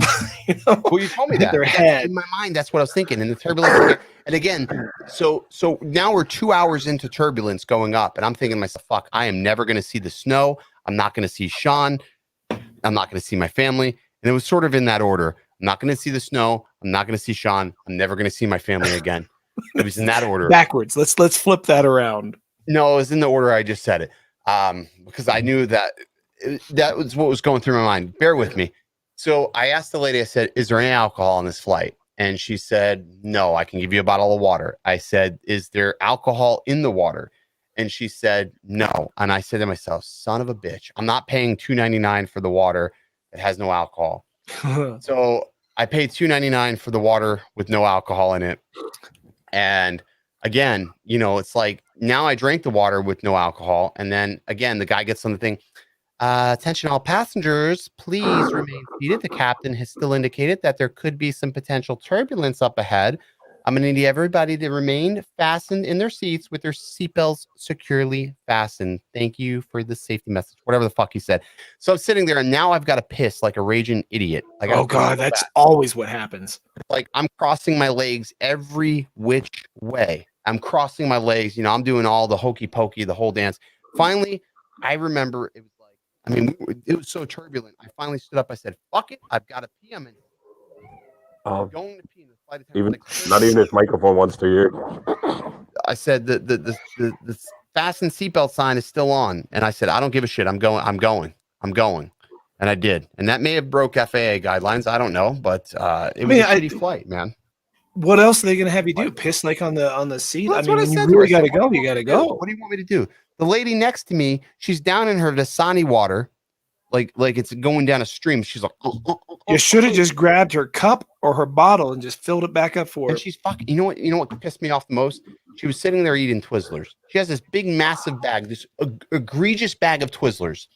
Well, you told me that. Their head. In my mind, that's what I was thinking. And the turbulence. And again, so now we're 2 hours into turbulence going up, and I'm thinking to myself, fuck, I am never going to see the snow. I'm not going to see Sean. I'm not going to see my family. And it was sort of in that order. I'm not going to see the snow. I'm not going to see Sean. I'm never going to see my family again. It was in that order. Backwards. Let's flip that around. No, it was in the order I just said it. Because I knew that was what was going through my mind. Bear with me. So I asked the lady, I said, is there any alcohol on this flight? And she said, no, I can give you a bottle of water. I said, is there alcohol in the water? And she said, no. And I said to myself, son of a bitch, I'm not paying $2.99 for the water that has no alcohol. So I paid $2.99 for the water with no alcohol in it. And again, it's like, now I drank the water with no alcohol. And then again, the guy gets on the thing. Attention all passengers, please remain seated. The captain has still indicated that there could be some potential turbulence up ahead. I'm going to need everybody to remain fastened in their seats with their seatbelts securely fastened. Thank you for the safety message. Whatever the fuck he said. So I'm sitting there, and now I've got to piss like a raging idiot. Like, oh God, that's always what happens. Like, I'm crossing my legs every which way. I'm crossing my legs. I'm doing all the hokey pokey, the whole dance. Finally, I remember it was it was so turbulent. I finally stood up. I said, fuck it. I've got to pee. I'm going to pee. Not even his microphone wants to hear. I said the fasten seatbelt sign is still on. And I said, I don't give a shit. I'm going. And I did. And that may have broke FAA guidelines. I don't know. But it was a shitty flight, man. What else are they going to have you do? Piss like on the seat? Well, when you really got to go, you got to go. What do you want me to do? The lady next to me, she's down in her Dasani water, like it's going down a stream. She's like, you should have just grabbed her cup or her bottle and just filled it back up for her. And she's fucking. You know what pissed me off the most? She was sitting there eating Twizzlers. She has this big, massive bag, this egregious bag of Twizzlers.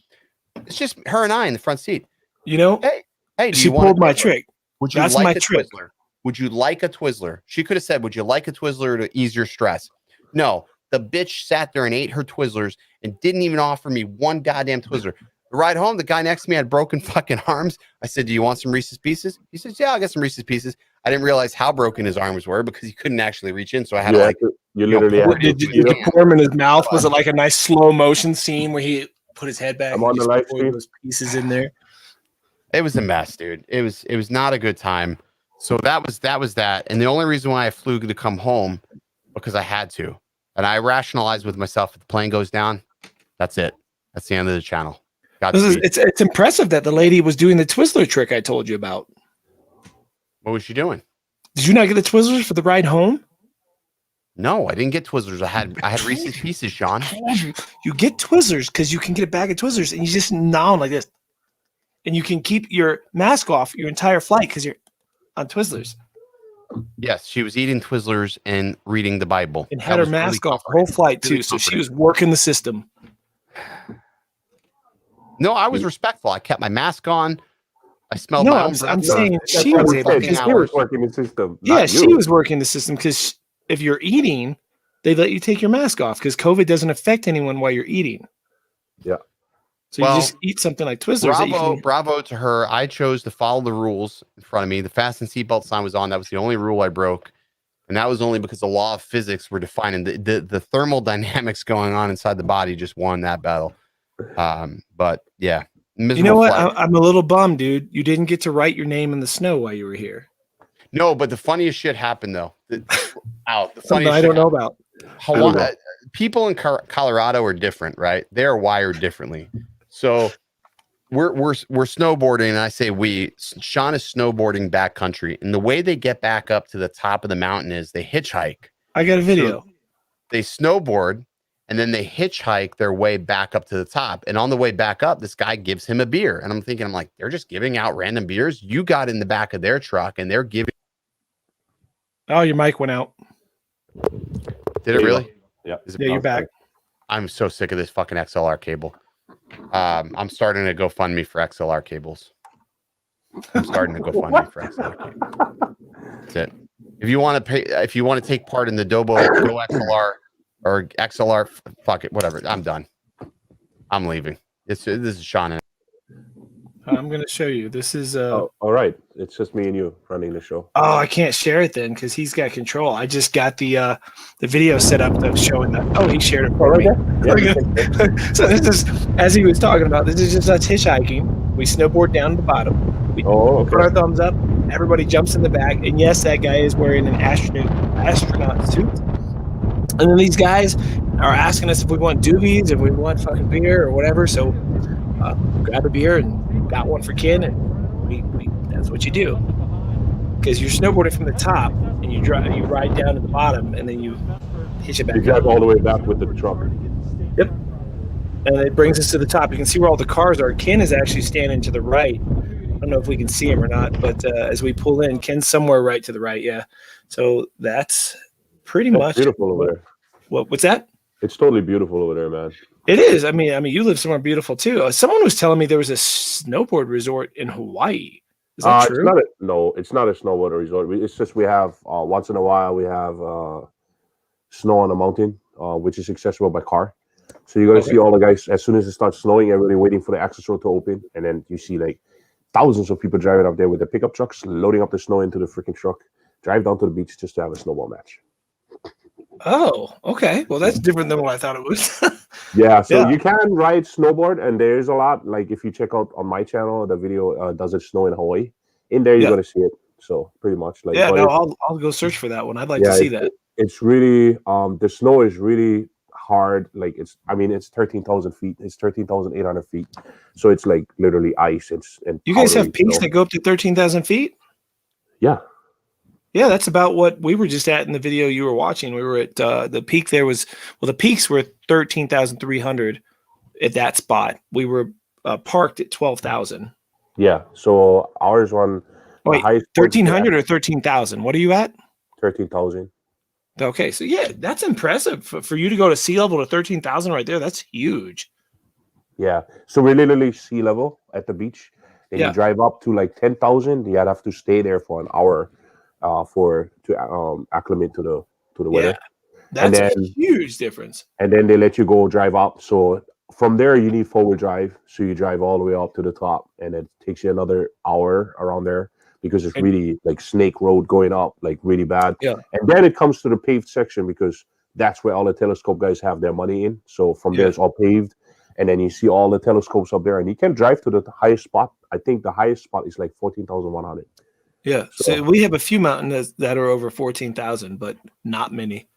It's just her and I in the front seat. Hey, she pulled my trick. Would you like a Twizzler? Would you like a Twizzler? She could have said, would you like a Twizzler to ease your stress? No. The bitch sat there and ate her Twizzlers and didn't even offer me one goddamn Twizzler. The ride home, the guy next to me had broken fucking arms. I said, do you want some Reese's Pieces? He says, yeah, I'll get some Reese's Pieces. I didn't realize how broken his arms were because he couldn't actually reach in. So I had to you literally did you pour him in his mouth? Was it like a nice slow motion scene where he put his head back? I'm on the live stream. Those pieces in there. It was a mess, dude. It was not a good time. So that was that. And the only reason why I flew to come home because I had to. And I rationalized with myself, if the plane goes down, that's it. That's the end of the channel. It's impressive that the lady was doing the Twizzler trick I told you about. What was she doing? Did you not get the Twizzlers for the ride home? No, I didn't get Twizzlers. I had Reese's Pieces, Sean. You get Twizzlers because you can get a bag of Twizzlers and you just gnaw them like this. And you can keep your mask off your entire flight because you're on Twizzlers. Yes, she was eating Twizzlers and reading the Bible. And had her mask off the whole flight too. So she was working the system. No, I was respectful. I kept my mask on. I smelled no, my own I'm saying she was able to working the system. Yeah, she was working the system because if you're eating, they let you take your mask off because COVID doesn't affect anyone while you're eating. Yeah. So you just eat something like Twizzlers. Bravo to her. I chose to follow the rules in front of me. The fasten seatbelt sign was on. That was the only rule I broke. And that was only because the law of physics were defining the thermal dynamics going on inside the body just won that battle. But yeah. You know what? I'm a little bummed, dude. You didn't get to write your name in the snow while you were here. No, but the funniest shit happened though. The funniest I don't know about. Hawaii, people in Colorado are different, right? They are wired differently. So we're snowboarding, and I say Sean is snowboarding backcountry, and the way they get back up to the top of the mountain is they hitchhike. I got a video. So they snowboard, and then they hitchhike their way back up to the top. And on the way back up, this guy gives him a beer. And I'm thinking, they're just giving out random beers. You got in the back of their truck, and they're giving. Oh, your mic went out. Did it really? Yeah. Yeah, you're back. I'm so sick of this fucking XLR cable. I'm starting to GoFundMe for XLR cables. I'm starting to GoFundMe for XLR cables. That's it. If you want to take part in the Dobo Go XLR or XLR, fuck it, whatever. I'm done. I'm leaving. This is Sean. And I'm going to show you. This is all right. It's just me and you running the show. Oh, I can't share it then because he's got control. I just got the video set up that's showing that. Oh, he shared it for me. Yeah. So this is, as he was talking about, this is just us hitchhiking. We snowboard down to the bottom. We put our thumbs up. Everybody jumps in the back. And yes, that guy is wearing an astronaut suit. And then these guys are asking us if we want doobies, if we want fucking beer or whatever. So grab a beer and got one for Ken, and we that's what you do because you're snowboarding from the top and you ride down to the bottom and then you hitch it back. You drive all the way back with the truck. Yep. And it brings us to the top. You can see where all the cars are. Ken is actually standing to the right. I don't know if we can see him or not, but as we pull in, Ken's somewhere right to the right. Yeah. So that's pretty much beautiful over there. What's that? It's totally beautiful over there, man. It is. I mean, you live somewhere beautiful too. Someone was telling me there was a snowboard resort in Hawaii. Is that true? It's not a snowboard resort. It's just we have once in a while we have snow on the mountain, which is accessible by car. So you're gonna see all the guys as soon as it starts snowing. Everybody waiting for the access road to open, and then you see like thousands of people driving up there with their pickup trucks, loading up the snow into the freaking truck, drive down to the beach just to have a snowball match. Oh, okay. Well, that's different than what I thought it was. Yeah, so you can ride snowboard, and there's a lot. Like if you check out on my channel, the video "Does It Snow in Hawaii?" In there, you're gonna see it. So pretty much, like I'll go search for that one. I'd like to see that. It's really the snow is really hard. Like it's 13,000 feet. It's 13,800 feet. So it's like literally ice. And you guys have peaks that go up to 13,000 feet. Yeah. Yeah, that's about what we were just at in the video you were watching. We were at the peak. The peaks were 13,300 at that spot. We were parked at 12,000. Yeah. So ours one. Wait, 1,300 or 13,000? What are you at? 13,000. Okay, so yeah, that's impressive for you to go to sea level to 13,000 right there. That's huge. Yeah. So we're literally sea level at the beach. And you drive up to like 10,000. You have to stay there for an hour. To acclimate to the weather. That's a huge difference. And then they let you go drive up. So from there you need forward drive. So you drive all the way up to the top, and it takes you another hour around there because it's really like snake road going up, like really bad. Yeah. And then it comes to the paved section because that's where all the telescope guys have their money in. So from there it's all paved, and then you see all the telescopes up there, and you can drive to the highest spot. I think the highest spot is like 14,100. Yeah, so we have a few mountains that are over 14,000, but not many.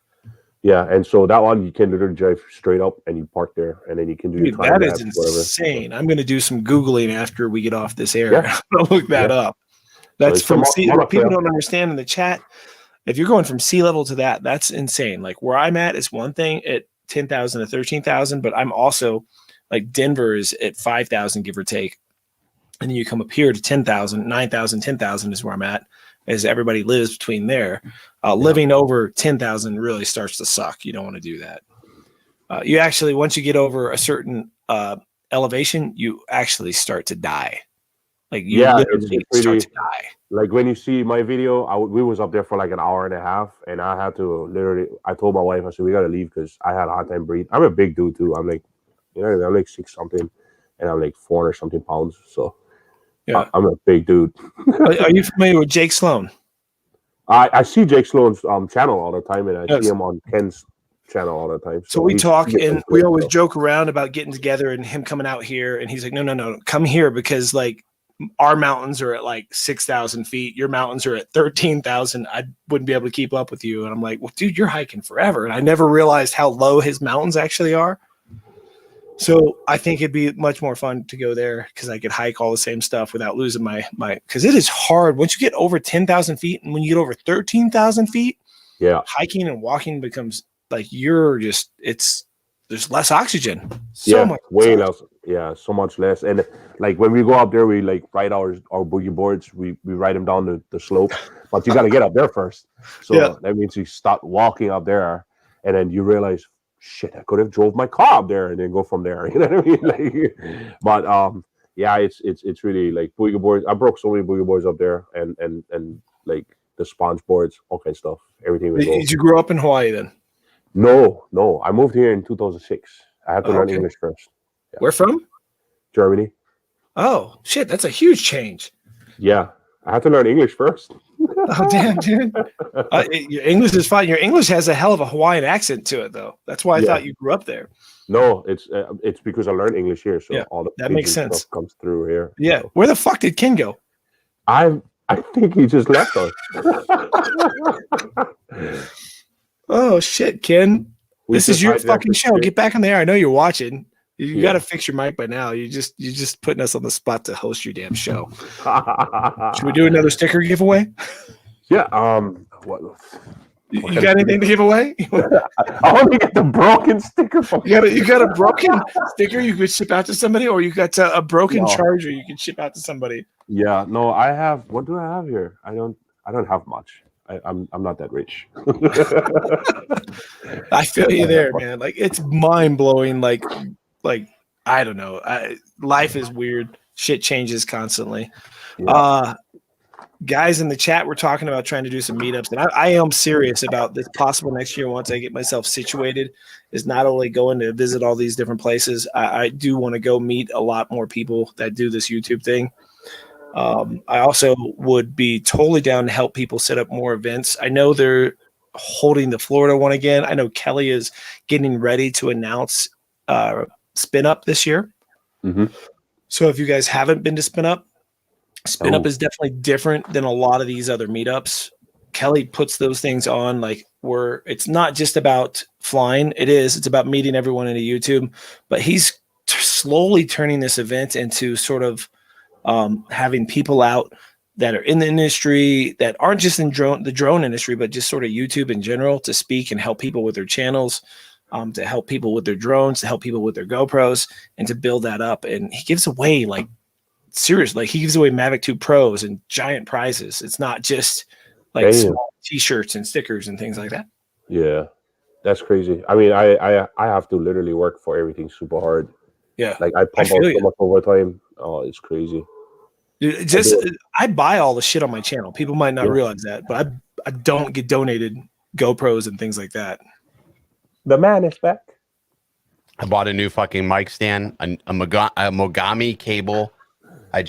Yeah, and so that one you can literally drive straight up, and you park there, and then you can do. Dude, that is insane. I'm going to do some Googling after we get off this air. I'm going to look that up. That's from sea. What people don't understand in the chat, if you're going from sea level to that, that's insane. Like where I'm at is one thing at 10,000 to 13,000, but I'm also like Denver is at 5,000, give or take. And then you come up here to 10,000, 9,000, 10,000 is where I'm at, as everybody lives between there. Living over 10,000 really starts to suck. You don't want to do that. You actually, once you get over a certain elevation, you actually start to die. Like you literally start to die. Like when you see my video, we was up there for like an hour and a half, and I had to literally. I told my wife, I said we got to leave because I had a hard time breathing. I'm a big dude too. I'm like, I'm like 6 something, and I'm like 400 something pounds. So yeah, I'm a big dude. Are you familiar with Jake Sloan? I see Jake Sloan's channel all the time, and I see him on Ken's channel all the time. So we talk, and we always joke around about getting together and him coming out here, and he's like, no, come here because like. Our mountains are at like 6,000 feet. Your mountains are at 13,000. I wouldn't be able to keep up with you. And I'm like, well, dude, you're hiking forever. And I never realized how low his mountains actually are. So I think it'd be much more fun to go there because I could hike all the same stuff without losing my, because it is hard. Once you get over 10,000 feet and when you get over 13,000 feet, hiking and walking becomes like there's less oxygen. So much way less. Yeah, so much less. And like when we go up there, we like ride our boogie boards. We ride them down the slope, but you got to get up there first. So that means you start walking up there, and then you realize, shit, I could have drove my car up there and then go from there. You know what I mean? Like, but it's really like boogie boards. I broke so many boogie boards up there, and like the sponge boards, all kind of stuff. Everything. Did you grow up in Hawaii then? No. I moved here in 2006. I had to learn English first. Yeah. Where from? Germany. Oh, shit. That's a huge change. Yeah. I had to learn English first. Oh, damn, dude. Your English is fine. Your English has a hell of a Hawaiian accent to it, though. That's why I thought you grew up there. No, it's because I learned English here. So all the that makes sense. Stuff comes through here. Yeah. So. Where the fuck did Ken go? I think he just left us. Oh, shit, Ken. This is your fucking show. Get back on the air. I know you're watching. You got to fix your mic by now. You're just putting us on the spot to host your damn show. Should we do another sticker giveaway? Yeah. What you got anything to give away? I want to get the broken sticker. You got a broken sticker you could ship out to somebody, or you got a broken charger you can ship out to somebody. Yeah. No, I have. What do I have here? I don't have much. I'm not that rich. I feel you there, man. Like it's mind blowing. Like I don't know. Life is weird. Shit changes constantly. Yeah. Guys in the chat, we're talking about trying to do some meetups, and I am serious about this possible next year. Once I get myself situated, is not only going to visit all these different places. I do want to go meet a lot more people that do this YouTube thing. I also would be totally down to help people set up more events. I know they're holding the Florida one again. I know Kelly is getting ready to announce Spin Up this year. Mm-hmm. So if you guys haven't been to Spin Up is definitely different than a lot of these other meetups. Kelly puts those things on like where it's not just about flying. It's about meeting everyone in a YouTube, but he's slowly turning this event into sort of having people out that are in the industry that aren't just in the drone industry, but just sort of YouTube in general to speak and help people with their channels, to help people with their drones, to help people with their GoPros, and to build that up. And he gives away seriously, he gives away Mavic 2 Pros and giant prizes. It's not just like small t-shirts and stickers and things like that. Yeah, that's crazy. I mean, I have to literally work for everything super hard. Yeah, like I pump out so much overtime. Oh, it's crazy. I buy all the shit on my channel. People might not realize that, but I don't get donated GoPros and things like that. The man is back. I bought a new fucking mic stand, a Mogami cable. I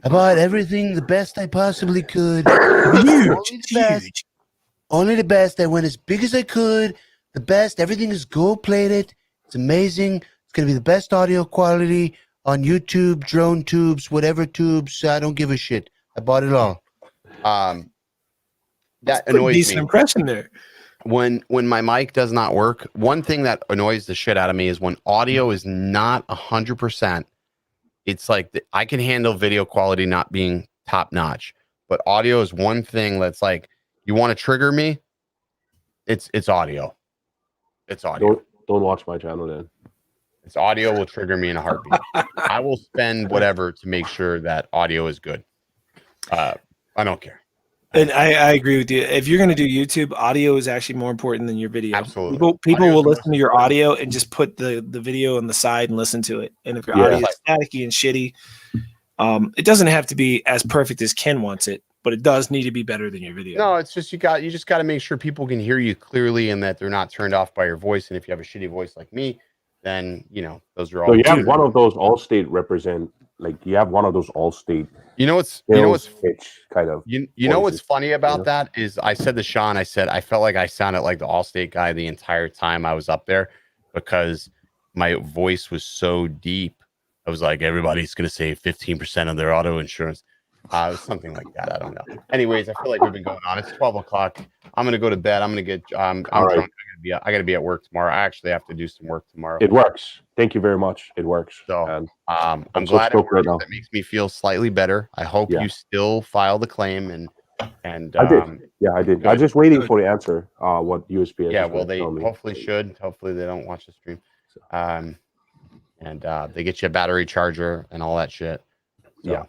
bought everything the best I possibly could. Only the best. I went as big as I could. The best. Everything is gold plated. It's amazing. It's going to be the best audio quality on YouTube, drone tubes, whatever tubes. I don't give a shit. I bought it all. That annoys decent me. Impression there. When my mic does not work, one thing that annoys the shit out of me is when audio is not 100%. It's like I can handle video quality not being top notch, but audio is one thing that's like, you want to trigger me? It's audio. It's audio. Don't watch my channel then. It's audio will trigger me in a heartbeat. I will spend whatever to make sure that audio is good. I don't care. And I agree with you. If you're going to do YouTube, audio is actually more important than your video. Absolutely. People will listen to your audio and just put the video on the side and listen to it. And if your audio is staticky and shitty, it doesn't have to be as perfect as Ken wants it, but it does need to be better than your video. No, it's just you just got to make sure people can hear you clearly and that they're not turned off by your voice. And if you have a shitty voice like me, then those are all. So you have one of those all-state represent, like you have one of those all-state. You know what's pitch kind of. You know what's funny about that is I said to Sean, I said I felt like I sounded like the Allstate guy the entire time I was up there because my voice was so deep. I was like, everybody's gonna save 15% of their auto insurance. Something like that. I don't know. Anyways, I feel like we've been going on. It's 12 o'clock. I'm gonna go to bed. I'm gonna get. I'm drunk. I gotta be at work tomorrow. I actually have to do some work tomorrow. It works. Thank you very much. It works. So and I'm glad it works. That makes me feel slightly better. I hope you still file the claim and I did. Yeah, I did. I'm just waiting for the answer. What USPS? Yeah, well, they hopefully should. Hopefully they don't watch the stream. And they get you a battery charger and all that shit. So, yeah.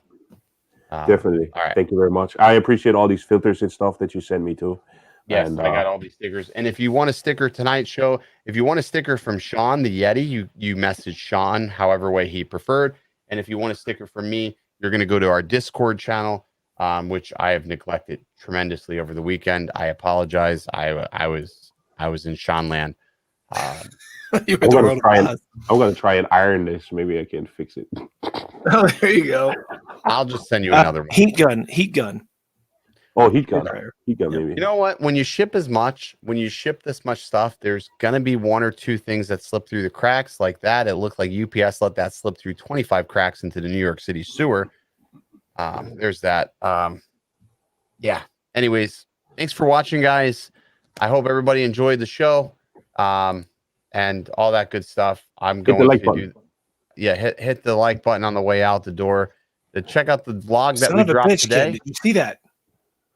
Definitely. All right. Thank you very much. I appreciate all these filters and stuff that you sent me too. Yes, and, I got all these stickers. And if you want a sticker tonight's show, if you want a sticker from Sean the Yeti, you message Sean however way he preferred. And if you want a sticker from me, you're going to go to our Discord channel, which I have neglected tremendously over the weekend. I apologize. I was in Sean land. I'm gonna try and iron this. Maybe I can fix it. Oh, there you go. I'll just send you another one. Heat gun. Oh, heat gun, maybe. You know what? When you ship this much stuff, there's gonna be one or two things that slip through the cracks like that. It looked like UPS let that slip through 25 cracks into the New York City sewer. There's that. Yeah. Anyways, thanks for watching, guys. I hope everybody enjoyed the show. And all that good stuff. I'm going to do. Yeah, hit the like button on the way out the door. To check out the vlog that we dropped today. Did you see that?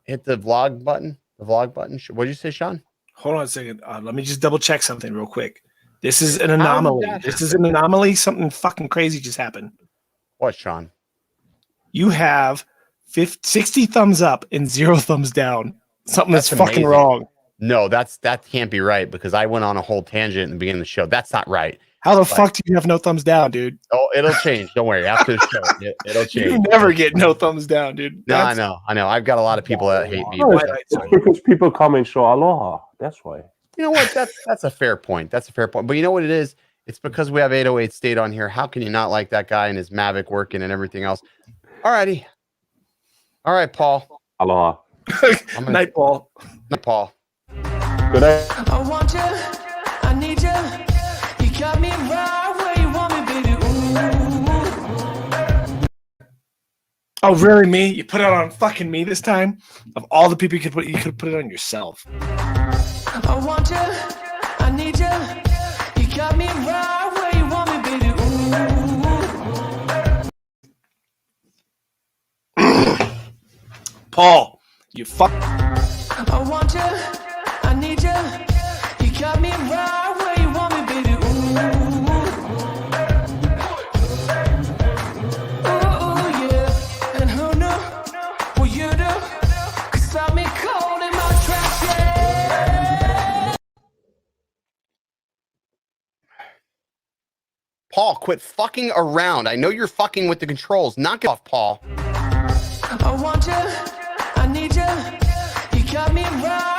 Hit the vlog button. The vlog button. What did you say, Sean? Hold on a second. Let me just double check something real quick. This is an anomaly. This is an anomaly. Something fucking crazy just happened. What, Sean? You have 60 thumbs up and 0 thumbs down. Something that's fucking amazing. wrong. No, that can't be right because I went on a whole tangent in the beginning of the show. That's not right. How the fuck do you have no thumbs down, dude? Oh, it'll change. Don't worry. After the show, it'll change. You never get no thumbs down, dude. No, I know. I've got a lot of people that hate me. It's because people come and show aloha. That's why. You know what? That's a fair point. That's a fair point. But you know what it is? It's because we have 808 State on here. How can you not like that guy and his Mavic working and everything else? All righty. All right, Paul. Aloha. Night, Paul. Night, Paul. Good night. I want you, I need you. You got me right where you want me, baby. Ooh. Oh, really? Me? You put it on fucking me this time? Of all the people you could put it on yourself. I want you, I need you. You got me right where you want me, baby. Ooh. Paul, you fuck. I want you, I need you. You got me right where you want me, baby. Ooh, yeah. And who knew what you do could stop me cold in my tracks, yeah. Paul, quit fucking around. I know you're fucking with the controls. Knock it off, Paul. I want you, I need you. You got me right.